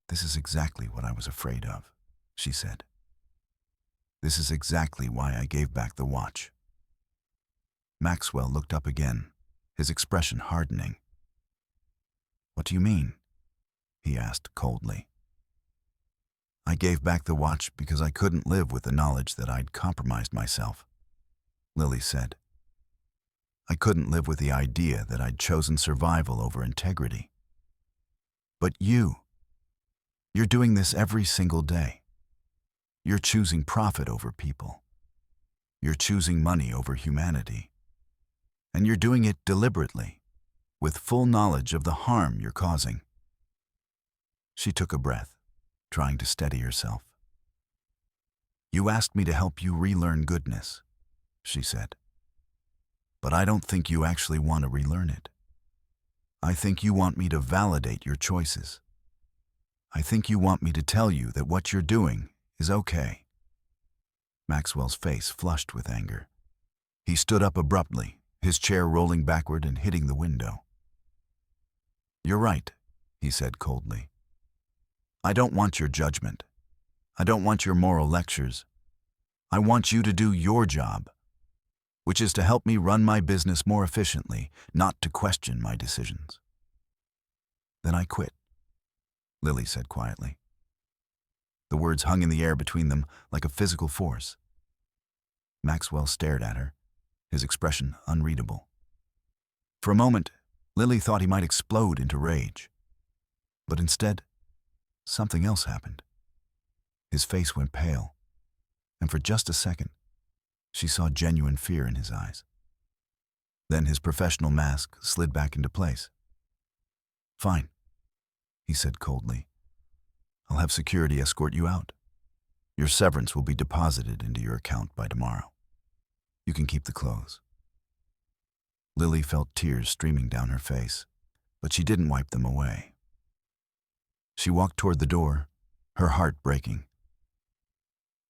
"This is exactly what I was afraid of," she said. "This is exactly why I gave back the watch." Maxwell looked up again, his expression hardening. "What do you mean?" he asked coldly. "I gave back the watch because I couldn't live with the knowledge that I'd compromised myself," Lily said. "I couldn't live with the idea that I'd chosen survival over integrity. But you're doing this every single day. You're choosing profit over people. You're choosing money over humanity. And you're doing it deliberately, with full knowledge of the harm you're causing. She took a breath, trying to steady herself. You asked me to help you relearn goodness, she said. But I don't think you actually want to relearn it. I think you want me to validate your choices. I think you want me to tell you that what you're doing is okay. Maxwell's face flushed with anger. He stood up abruptly, his chair rolling backward and hitting the window. You're right, he said coldly. I don't want your judgment. I don't want your moral lectures. I want you to do your job, which is to help me run my business more efficiently, not to question my decisions. Then I quit, Lily said quietly. The words hung in the air between them like a physical force. Maxwell stared at her, his expression unreadable. For a moment, Lily thought he might explode into rage. But instead, something else happened. His face went pale, and for just a second, she saw genuine fear in his eyes. Then his professional mask slid back into place. Fine, he said coldly. I'll have security escort you out. Your severance will be deposited into your account by tomorrow. You can keep the clothes. Lily felt tears streaming down her face, but she didn't wipe them away. She walked toward the door, her heart breaking.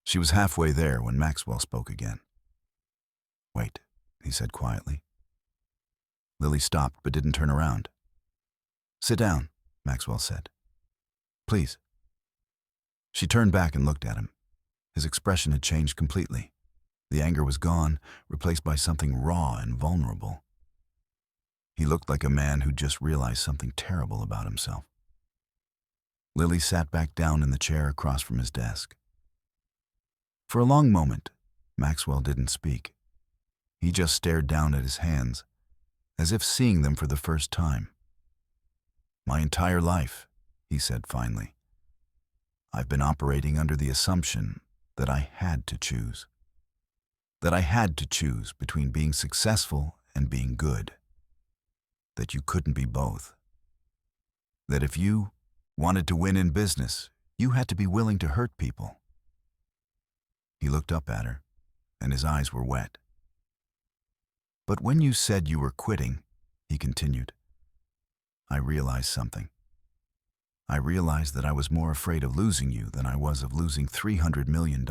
She was halfway there when Maxwell spoke again. Wait, he said quietly. Lily stopped but didn't turn around. Sit down, Maxwell said. Please. She turned back and looked at him. His expression had changed completely. The anger was gone, replaced by something raw and vulnerable. He looked like a man who'd just realized something terrible about himself. Lily sat back down in the chair across from his desk. For a long moment, Maxwell didn't speak. He just stared down at his hands, as if seeing them for the first time. My entire life, he said finally, I've been operating under the assumption that I had to choose. That I had to choose between being successful and being good. That you couldn't be both. That if you wanted to win in business, you had to be willing to hurt people. He looked up at her, and his eyes were wet. But when you said you were quitting, he continued, I realized something. I realized that I was more afraid of losing you than I was of losing $300 million.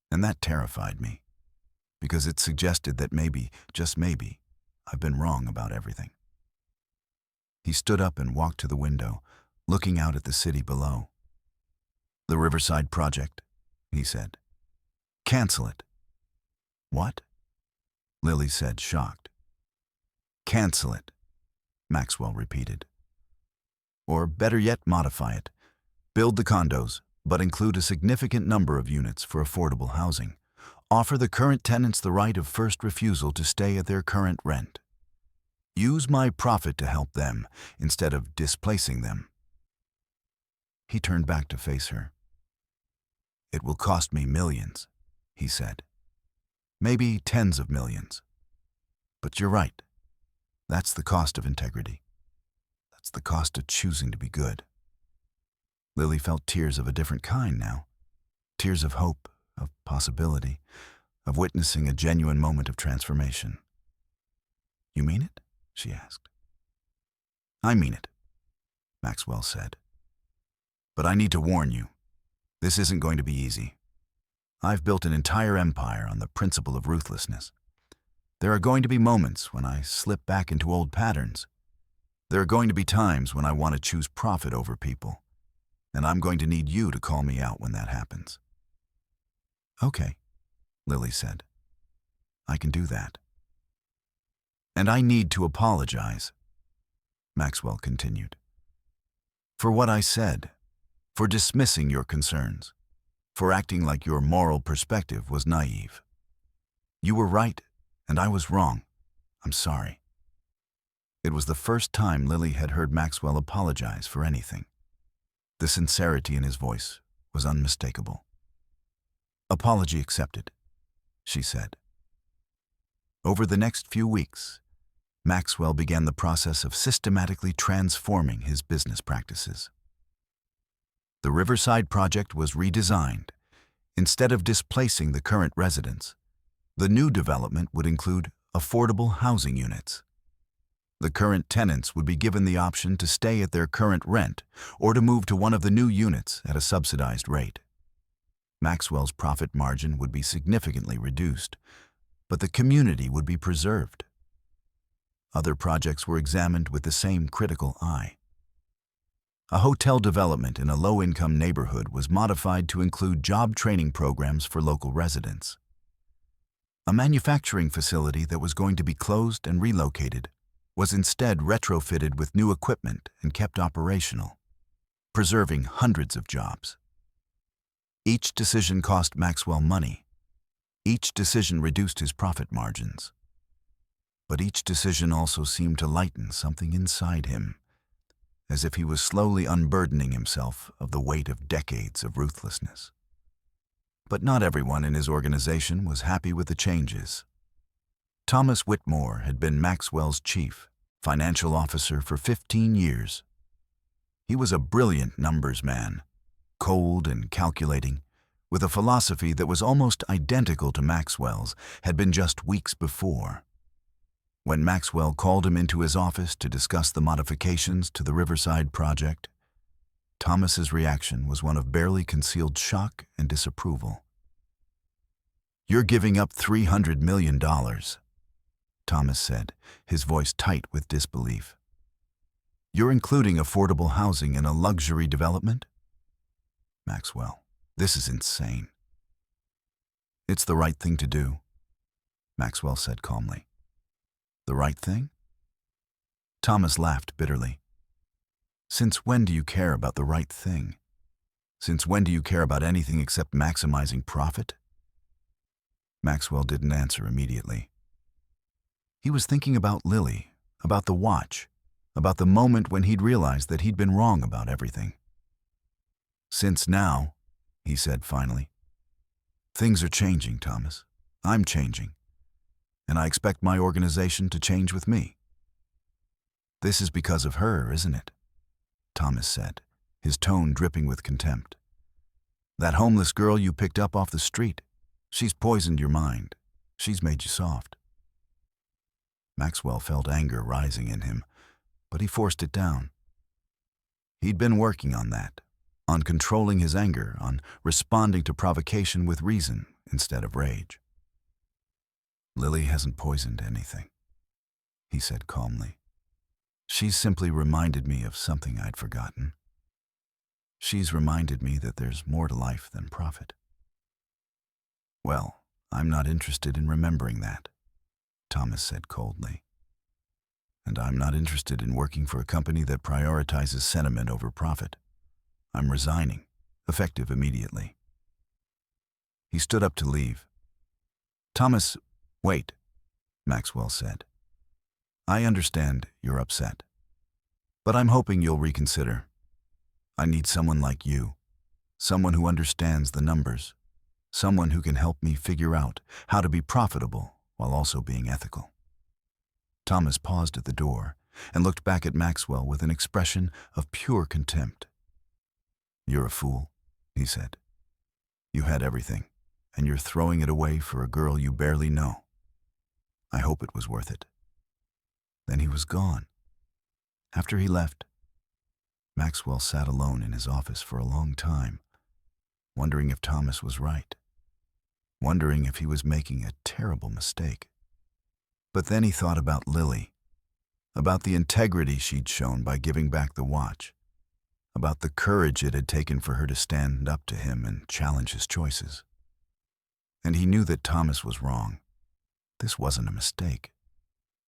And that terrified me, because it suggested that maybe, just maybe, I've been wrong about everything. He stood up and walked to the window, looking out at the city below. The Riverside Project, he said. Cancel it. What? Lily said, shocked. Cancel it, Maxwell repeated. Or better yet, modify it. Build the condos, but include a significant number of units for affordable housing. Offer the current tenants the right of first refusal to stay at their current rent. Use my profit to help them instead of displacing them. He turned back to face her. It will cost me millions, he said. Maybe tens of millions. But you're right. That's the cost of integrity. That's the cost of choosing to be good. Lily felt tears of a different kind now. Tears of hope, of possibility, of witnessing a genuine moment of transformation. You mean it? She asked. I mean it, Maxwell said. But I need to warn you, this isn't going to be easy. I've built an entire empire on the principle of ruthlessness. There are going to be moments when I slip back into old patterns. There are going to be times when I want to choose profit over people, and I'm going to need you to call me out when that happens. Okay, Lily said. I can do that. And I need to apologize, Maxwell continued, for what I said, for dismissing your concerns, for acting like your moral perspective was naive. You were right, and I was wrong. I'm sorry. It was the first time Lily had heard Maxwell apologize for anything. The sincerity in his voice was unmistakable. Apology accepted, she said. Over the next few weeks, Maxwell began the process of systematically transforming his business practices. The Riverside project was redesigned. Instead of displacing the current residents, the new development would include affordable housing units. The current tenants would be given the option to stay at their current rent or to move to one of the new units at a subsidized rate. Maxwell's profit margin would be significantly reduced, but the community would be preserved. Other projects were examined with the same critical eye. A hotel development in a low-income neighborhood was modified to include job training programs for local residents. A manufacturing facility that was going to be closed and relocated was instead retrofitted with new equipment and kept operational, preserving hundreds of jobs. Each decision cost Maxwell money. Each decision reduced his profit margins. But each decision also seemed to lighten something inside him, as if he was slowly unburdening himself of the weight of decades of ruthlessness. But not everyone in his organization was happy with the changes. Thomas Whitmore had been Maxwell's chief financial officer for 15 years. He was a brilliant numbers man, cold and calculating, with a philosophy that was almost identical to Maxwell's had been just weeks before. When Maxwell called him into his office to discuss the modifications to the Riverside project, Thomas's reaction was one of barely concealed shock and disapproval. "You're giving up $300 million, Thomas said, his voice tight with disbelief. "You're including affordable housing in a luxury development?" "Maxwell, this is insane." "It's the right thing to do," Maxwell said calmly. "The right thing?" Thomas laughed bitterly. "Since when do you care about the right thing? Since when do you care about anything except maximizing profit?" Maxwell didn't answer immediately. He was thinking about Lily, about the watch, about the moment when he'd realized that he'd been wrong about everything. "Since now," he said finally, "things are changing, Thomas. I'm changing. And I expect my organization to change with me." "This is because of her, isn't it?" Thomas said, his tone dripping with contempt. "That homeless girl you picked up off the street, she's poisoned your mind. She's made you soft." Maxwell felt anger rising in him, but he forced it down. He'd been working on that, on controlling his anger, on responding to provocation with reason instead of rage. "Lily hasn't poisoned anything," he said calmly. "She's simply reminded me of something I'd forgotten. She's reminded me that there's more to life than profit." "Well, I'm not interested in remembering that," Thomas said coldly. "And I'm not interested in working for a company that prioritizes sentiment over profit. I'm resigning, effective immediately." He stood up to leave. "Thomas, wait," Maxwell said. "I understand you're upset, but I'm hoping you'll reconsider. I need someone like you, someone who understands the numbers, someone who can help me figure out how to be profitable while also being ethical." Thomas paused at the door and looked back at Maxwell with an expression of pure contempt. "You're a fool," he said. "You had everything, and you're throwing it away for a girl you barely know. I hope it was worth it." Then he was gone. After he left, Maxwell sat alone in his office for a long time, wondering if Thomas was right, wondering if he was making a terrible mistake. But then he thought about Lily, about the integrity she'd shown by giving back the watch, about the courage it had taken for her to stand up to him and challenge his choices. And he knew that Thomas was wrong. This wasn't a mistake.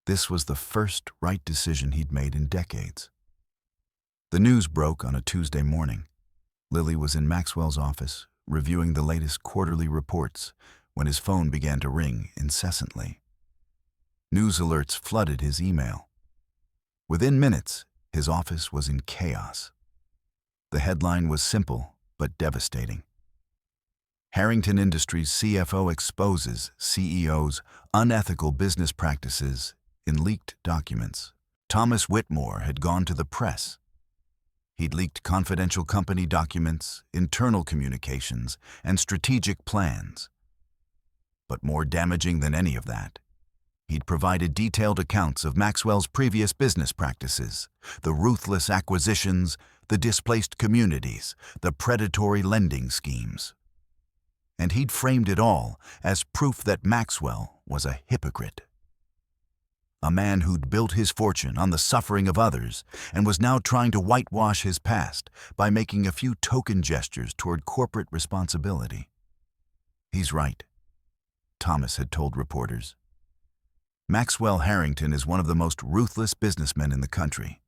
This was the first right decision he'd made in decades. The news broke on a Tuesday morning. Lily was in Maxwell's office, reviewing the latest quarterly reports, when his phone began to ring incessantly. News alerts flooded his email. Within minutes, his office was in chaos. The headline was simple but devastating. Harrington Industries CFO exposes CEO's unethical business practices in leaked documents. Thomas Whitmore had gone to the press. He'd leaked confidential company documents, internal communications, and strategic plans. But more damaging than any of that, he'd provided detailed accounts of Maxwell's previous business practices, the ruthless acquisitions, the displaced communities, the predatory lending schemes. And he'd framed it all as proof that Maxwell was a hypocrite. A man who'd built his fortune on the suffering of others and was now trying to whitewash his past by making a few token gestures toward corporate responsibility. He's right, Thomas had told reporters. Maxwell Harrington is one of the most ruthless businessmen in the country.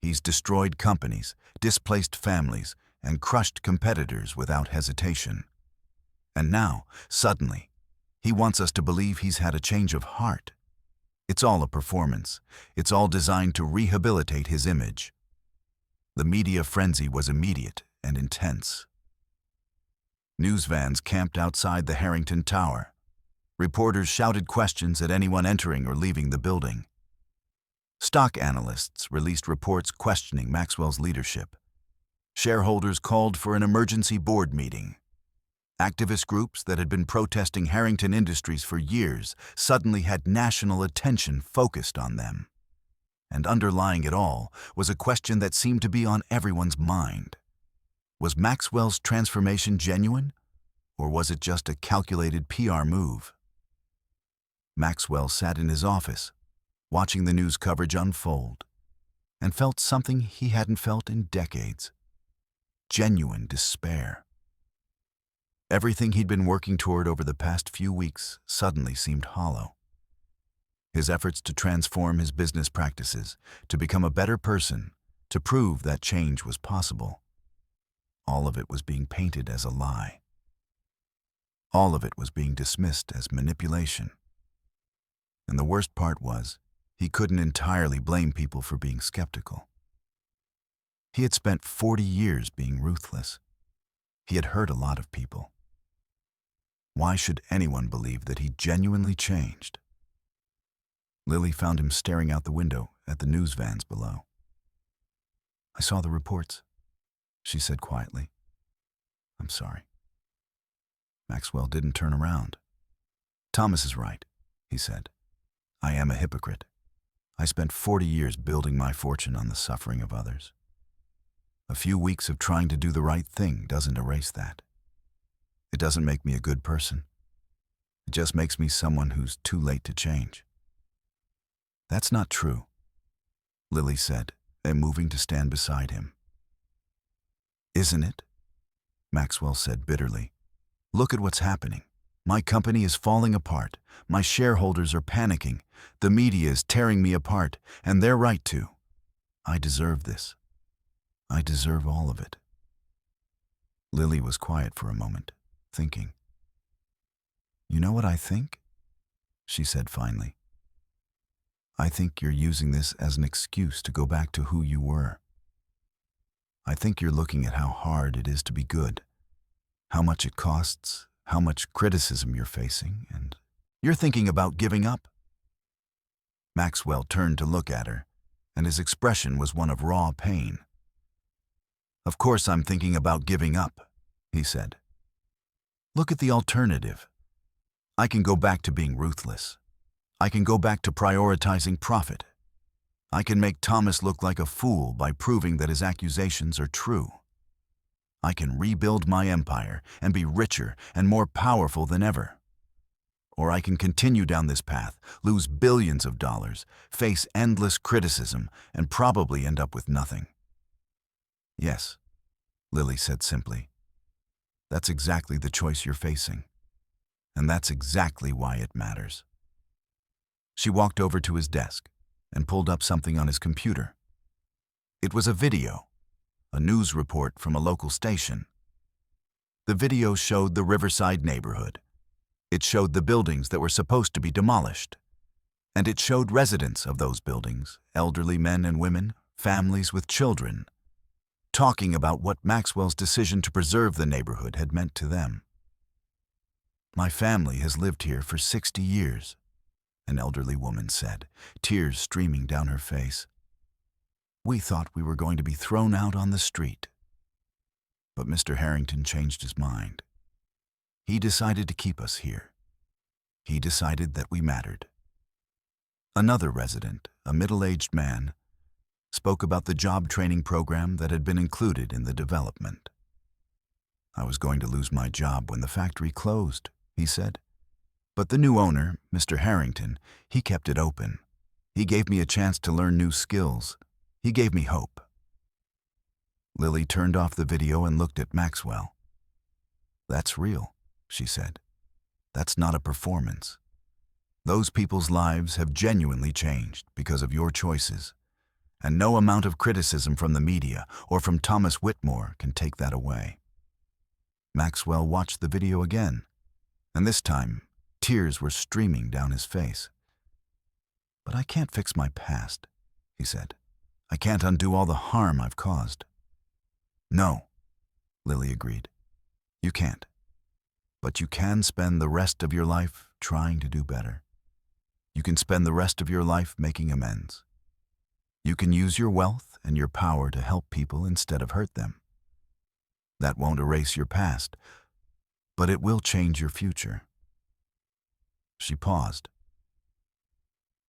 He's destroyed companies, displaced families, and crushed competitors without hesitation. And now, suddenly, he wants us to believe he's had a change of heart. It's all a performance. It's all designed to rehabilitate his image. The media frenzy was immediate and intense. News vans camped outside the Harrington Tower. Reporters shouted questions at anyone entering or leaving the building. Stock analysts released reports questioning Maxwell's leadership. Shareholders called for an emergency board meeting. Activist groups that had been protesting Harrington Industries for years suddenly had national attention focused on them. And underlying it all was a question that seemed to be on everyone's mind. Was Maxwell's transformation genuine, or was it just a calculated PR move? Maxwell sat in his office, watching the news coverage unfold, and felt something he hadn't felt in decades: genuine despair. Everything he'd been working toward over the past few weeks suddenly seemed hollow. His efforts to transform his business practices, to become a better person, to prove that change was possible, all of it was being painted as a lie. All of it was being dismissed as manipulation. And the worst part was, he couldn't entirely blame people for being skeptical. He had spent 40 years being ruthless. He had hurt a lot of people. Why should anyone believe that he genuinely changed? Lily found him staring out the window at the news vans below. "I saw the reports," she said quietly. "I'm sorry." Maxwell didn't turn around. "Thomas is right," he said. "I am a hypocrite. I spent 40 years building my fortune on the suffering of others. A few weeks of trying to do the right thing doesn't erase that. It doesn't make me a good person. It just makes me someone who's too late to change." "That's not true," Lily said, and moving to stand beside him. "Isn't it?" Maxwell said bitterly. "Look at what's happening. My company is falling apart. My shareholders are panicking. The media is tearing me apart, and they're right to. I deserve this. I deserve all of it." Lily was quiet for a moment, thinking. "You know what I think?" she said finally. "I think you're using this as an excuse to go back to who you were. I think you're looking at how hard it is to be good, how much it costs, how much criticism you're facing, and you're thinking about giving up." Maxwell turned to look at her, and his expression was one of raw pain. "Of course I'm thinking about giving up," he said. "Look at the alternative. I can go back to being ruthless. I can go back to prioritizing profit. I can make Thomas look like a fool by proving that his accusations are true. I can rebuild my empire and be richer and more powerful than ever. Or I can continue down this path, lose billions of dollars, face endless criticism, and probably end up with nothing." "Yes," Lily said simply. "That's exactly the choice you're facing. And that's exactly why it matters." She walked over to his desk and pulled up something on his computer. It was a video, a news report from a local station. The video showed the Riverside neighborhood. It showed the buildings that were supposed to be demolished. And it showed residents of those buildings, elderly men and women, families with children, talking about what Maxwell's decision to preserve the neighborhood had meant to them. My family has lived here for 60 years, an elderly woman said, tears streaming down her face. We thought we were going to be thrown out on the street. But Mr. Harrington changed his mind. He decided to keep us here. He decided that we mattered. Another resident, a middle-aged man, spoke about the job training program that had been included in the development. I was going to lose my job when the factory closed, he said. But the new owner, Mr. Harrington, he kept it open. He gave me a chance to learn new skills. He gave me hope. Lily turned off the video and looked at Maxwell. That's real, she said. That's not a performance. Those people's lives have genuinely changed because of your choices, and no amount of criticism from the media or from Thomas Whitmore can take that away. Maxwell watched the video again, and this time, tears were streaming down his face. But I can't fix my past, he said. I can't undo all the harm I've caused. No, Lily agreed. You can't. But you can spend the rest of your life trying to do better. You can spend the rest of your life making amends. You can use your wealth and your power to help people instead of hurt them. That won't erase your past, but it will change your future. She paused.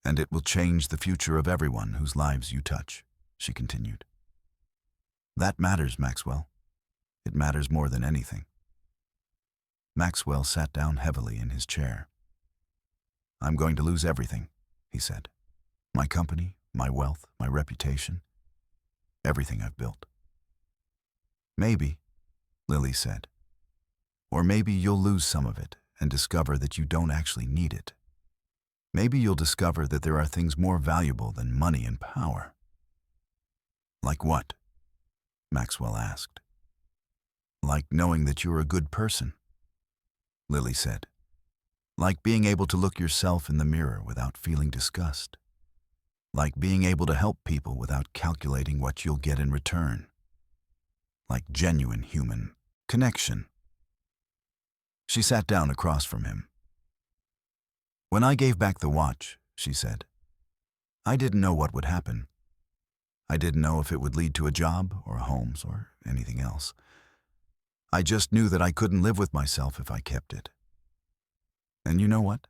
And it will change the future of everyone whose lives you touch, she continued. That matters, Maxwell. It matters more than anything. Maxwell sat down heavily in his chair. I'm going to lose everything, he said. My company, my wealth, my reputation, everything I've built. Maybe, Lily said. Or maybe you'll lose some of it and discover that you don't actually need it. Maybe you'll discover that there are things more valuable than money and power. Like what? Maxwell asked. Like knowing that you're a good person, Lily said. Like being able to look yourself in the mirror without feeling disgust. Like being able to help people without calculating what you'll get in return. Like genuine human connection. She sat down across from him. When I gave back the watch, she said, I didn't know what would happen. I didn't know if it would lead to a job or homes or anything else. I just knew that I couldn't live with myself if I kept it. And you know what?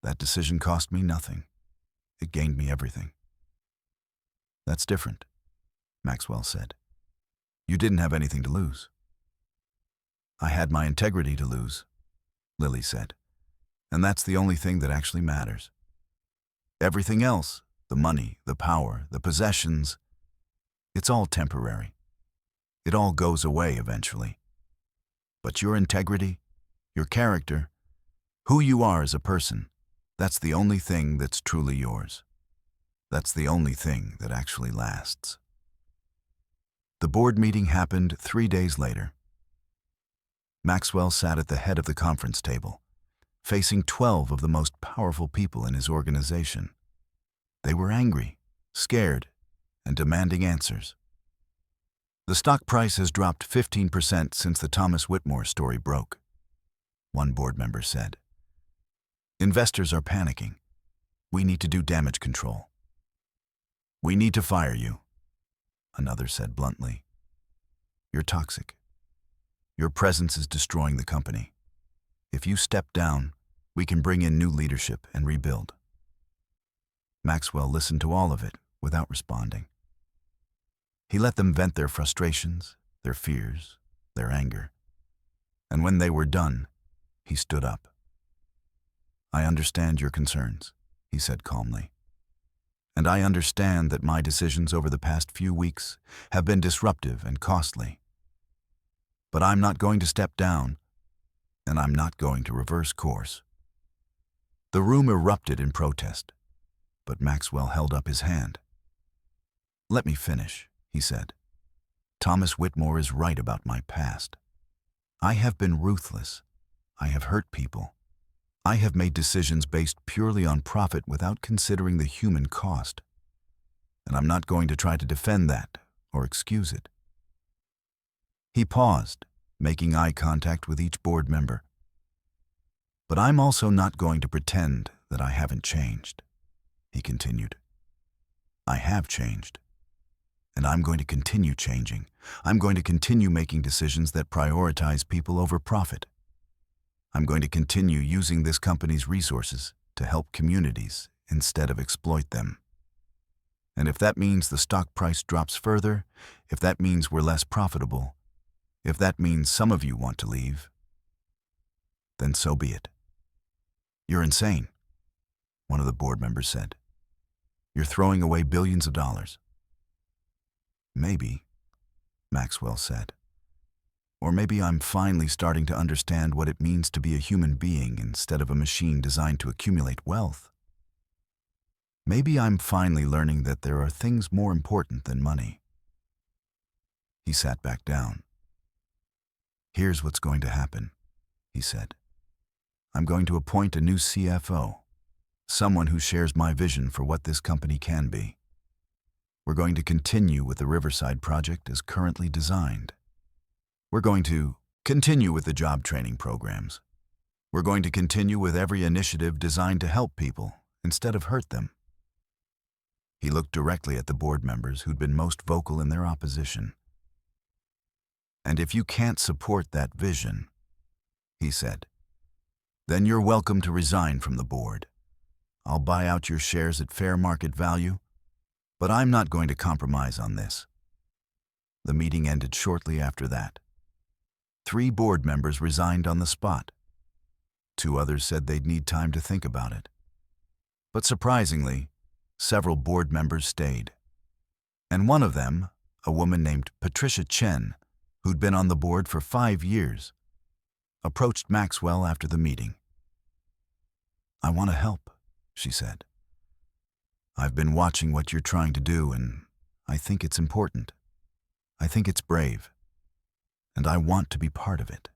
That decision cost me nothing. It gained me everything. That's different, Maxwell said. You didn't have anything to lose. I had my integrity to lose, Lily said. And that's the only thing that actually matters. Everything else, the money, the power, the possessions, it's all temporary. It all goes away eventually. But your integrity, your character, who you are as a person, that's the only thing that's truly yours. That's the only thing that actually lasts. The board meeting happened 3 days later. Maxwell sat at the head of the conference table, facing 12 of the most powerful people in his organization. They were angry, scared, and demanding answers. The stock price has dropped 15% since the Thomas Whitmore story broke, one board member said. Investors are panicking. We need to do damage control. We need to fire you, another said bluntly. You're toxic. Your presence is destroying the company. If you step down, we can bring in new leadership and rebuild. Maxwell listened to all of it without responding. He let them vent their frustrations, their fears, their anger. And when they were done, he stood up. I understand your concerns, he said calmly. And I understand that my decisions over the past few weeks have been disruptive and costly. But I'm not going to step down, and I'm not going to reverse course. The room erupted in protest, but Maxwell held up his hand. Let me finish, he said. Thomas Whitmore is right about my past. I have been ruthless. I have hurt people. I have made decisions based purely on profit without considering the human cost. And I'm not going to try to defend that or excuse it. He paused, making eye contact with each board member. But I'm also not going to pretend that I haven't changed, he continued. I have changed. And I'm going to continue changing. I'm going to continue making decisions that prioritize people over profit. I'm going to continue using this company's resources to help communities instead of exploit them. And if that means the stock price drops further, if that means we're less profitable, if that means some of you want to leave, then so be it. You're insane, one of the board members said. You're throwing away billions of dollars. Maybe, Maxwell said. Or maybe I'm finally starting to understand what it means to be a human being instead of a machine designed to accumulate wealth. Maybe I'm finally learning that there are things more important than money. He sat back down. Here's what's going to happen, he said. I'm going to appoint a new CFO, someone who shares my vision for what this company can be. We're going to continue with the Riverside project as currently designed. We're going to continue with the job training programs. We're going to continue with every initiative designed to help people instead of hurt them. He looked directly at the board members who'd been most vocal in their opposition. And if you can't support that vision, he said, then you're welcome to resign from the board. I'll buy out your shares at fair market value, but I'm not going to compromise on this. The meeting ended shortly after that. 3 board members resigned on the spot. 2 others said they'd need time to think about it. But surprisingly, several board members stayed. And one of them, a woman named Patricia Chen, who'd been on the board for 5 years, approached Maxwell after the meeting. I want to help, she said. I've been watching what you're trying to do, and I think it's important. I think it's brave. And I want to be part of it.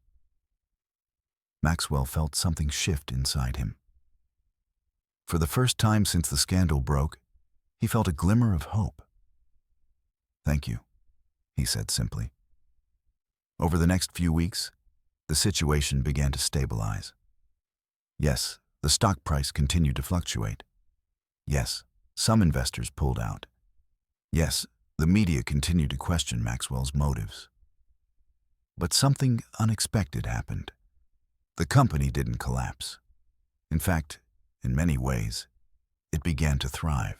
Maxwell felt something shift inside him. For the first time since the scandal broke, he felt a glimmer of hope. Thank you, he said simply. Over the next few weeks, the situation began to stabilize. Yes, the stock price continued to fluctuate. Yes, some investors pulled out. Yes, the media continued to question Maxwell's motives. But something unexpected happened. The company didn't collapse. In fact, in many ways, it began to thrive.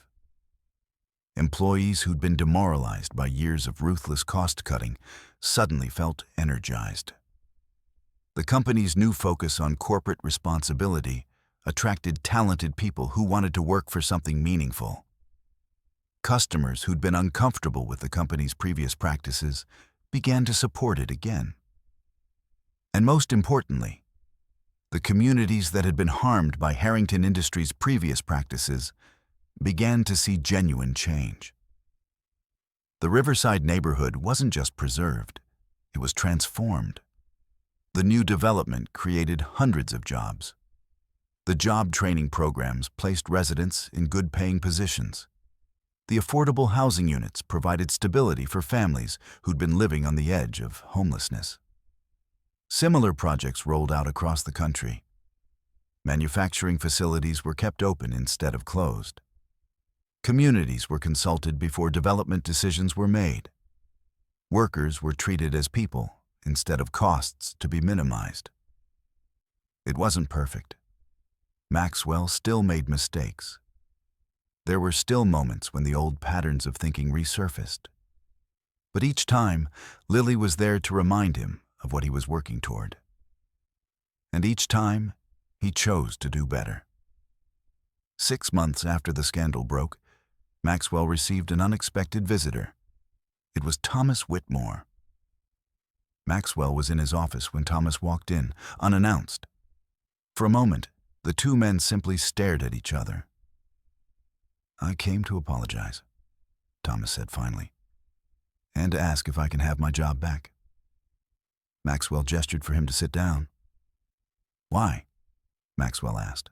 Employees who'd been demoralized by years of ruthless cost-cutting suddenly felt energized. The company's new focus on corporate responsibility attracted talented people who wanted to work for something meaningful. Customers who'd been uncomfortable with the company's previous practices began to support it again. And most importantly, the communities that had been harmed by Harrington Industries' previous practices began to see genuine change. The Riverside neighborhood wasn't just preserved, it was transformed. The new development created hundreds of jobs. The job training programs placed residents in good-paying positions. The affordable housing units provided stability for families who'd been living on the edge of homelessness. Similar projects rolled out across the country. Manufacturing facilities were kept open instead of closed. Communities were consulted before development decisions were made. Workers were treated as people instead of costs to be minimized. It wasn't perfect. Maxwell still made mistakes. There were still moments when the old patterns of thinking resurfaced. But each time, Lily was there to remind him of what he was working toward. And each time, he chose to do better. 6 months after the scandal broke, Maxwell received an unexpected visitor. It was Thomas Whitmore. Maxwell was in his office when Thomas walked in, unannounced. For a moment, the 2 men simply stared at each other. I came to apologize, Thomas said finally, and to ask if I can have my job back. Maxwell gestured for him to sit down. Why? Maxwell asked.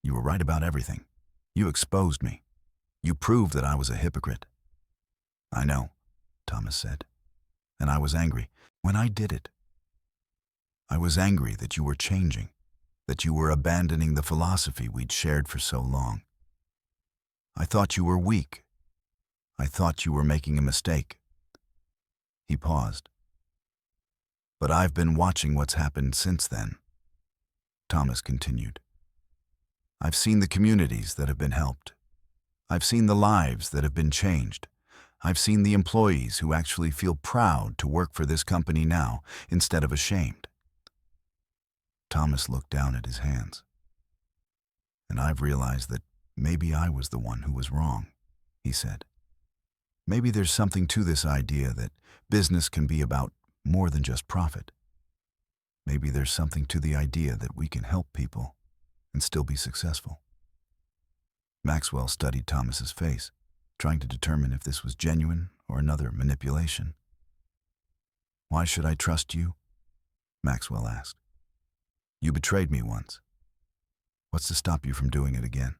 You were right about everything. You exposed me. You proved that I was a hypocrite. I know, Thomas said, and I was angry when I did it. I was angry that you were changing, that you were abandoning the philosophy we'd shared for so long. I thought you were weak. I thought you were making a mistake." He paused. "But I've been watching what's happened since then," Thomas continued. "I've seen the communities that have been helped. I've seen the lives that have been changed. I've seen the employees who actually feel proud to work for this company now instead of ashamed." Thomas looked down at his hands. "And I've realized that maybe I was the one who was wrong," he said. "Maybe there's something to this idea that business can be about more than just profit. Maybe there's something to the idea that we can help people and still be successful." Maxwell studied Thomas's face, trying to determine if this was genuine or another manipulation. "Why should I trust you?" Maxwell asked. "You betrayed me once. What's to stop you from doing it again?"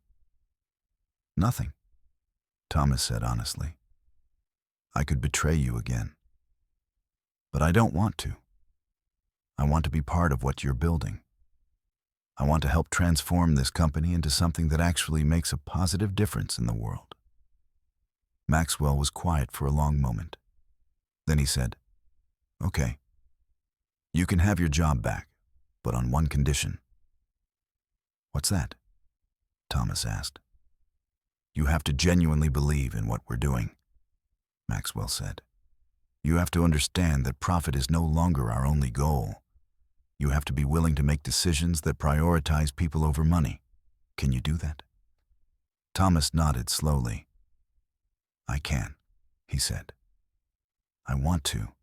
"Nothing," Thomas said honestly. "I could betray you again. But I don't want to. I want to be part of what you're building. I want to help transform this company into something that actually makes a positive difference in the world." Maxwell was quiet for a long moment. Then he said, "Okay, you can have your job back, but on one condition." "What's that?" Thomas asked. "You have to genuinely believe in what we're doing," Maxwell said. "You have to understand that profit is no longer our only goal. You have to be willing to make decisions that prioritize people over money. Can you do that?" Thomas nodded slowly. "I can," he said. "I want to."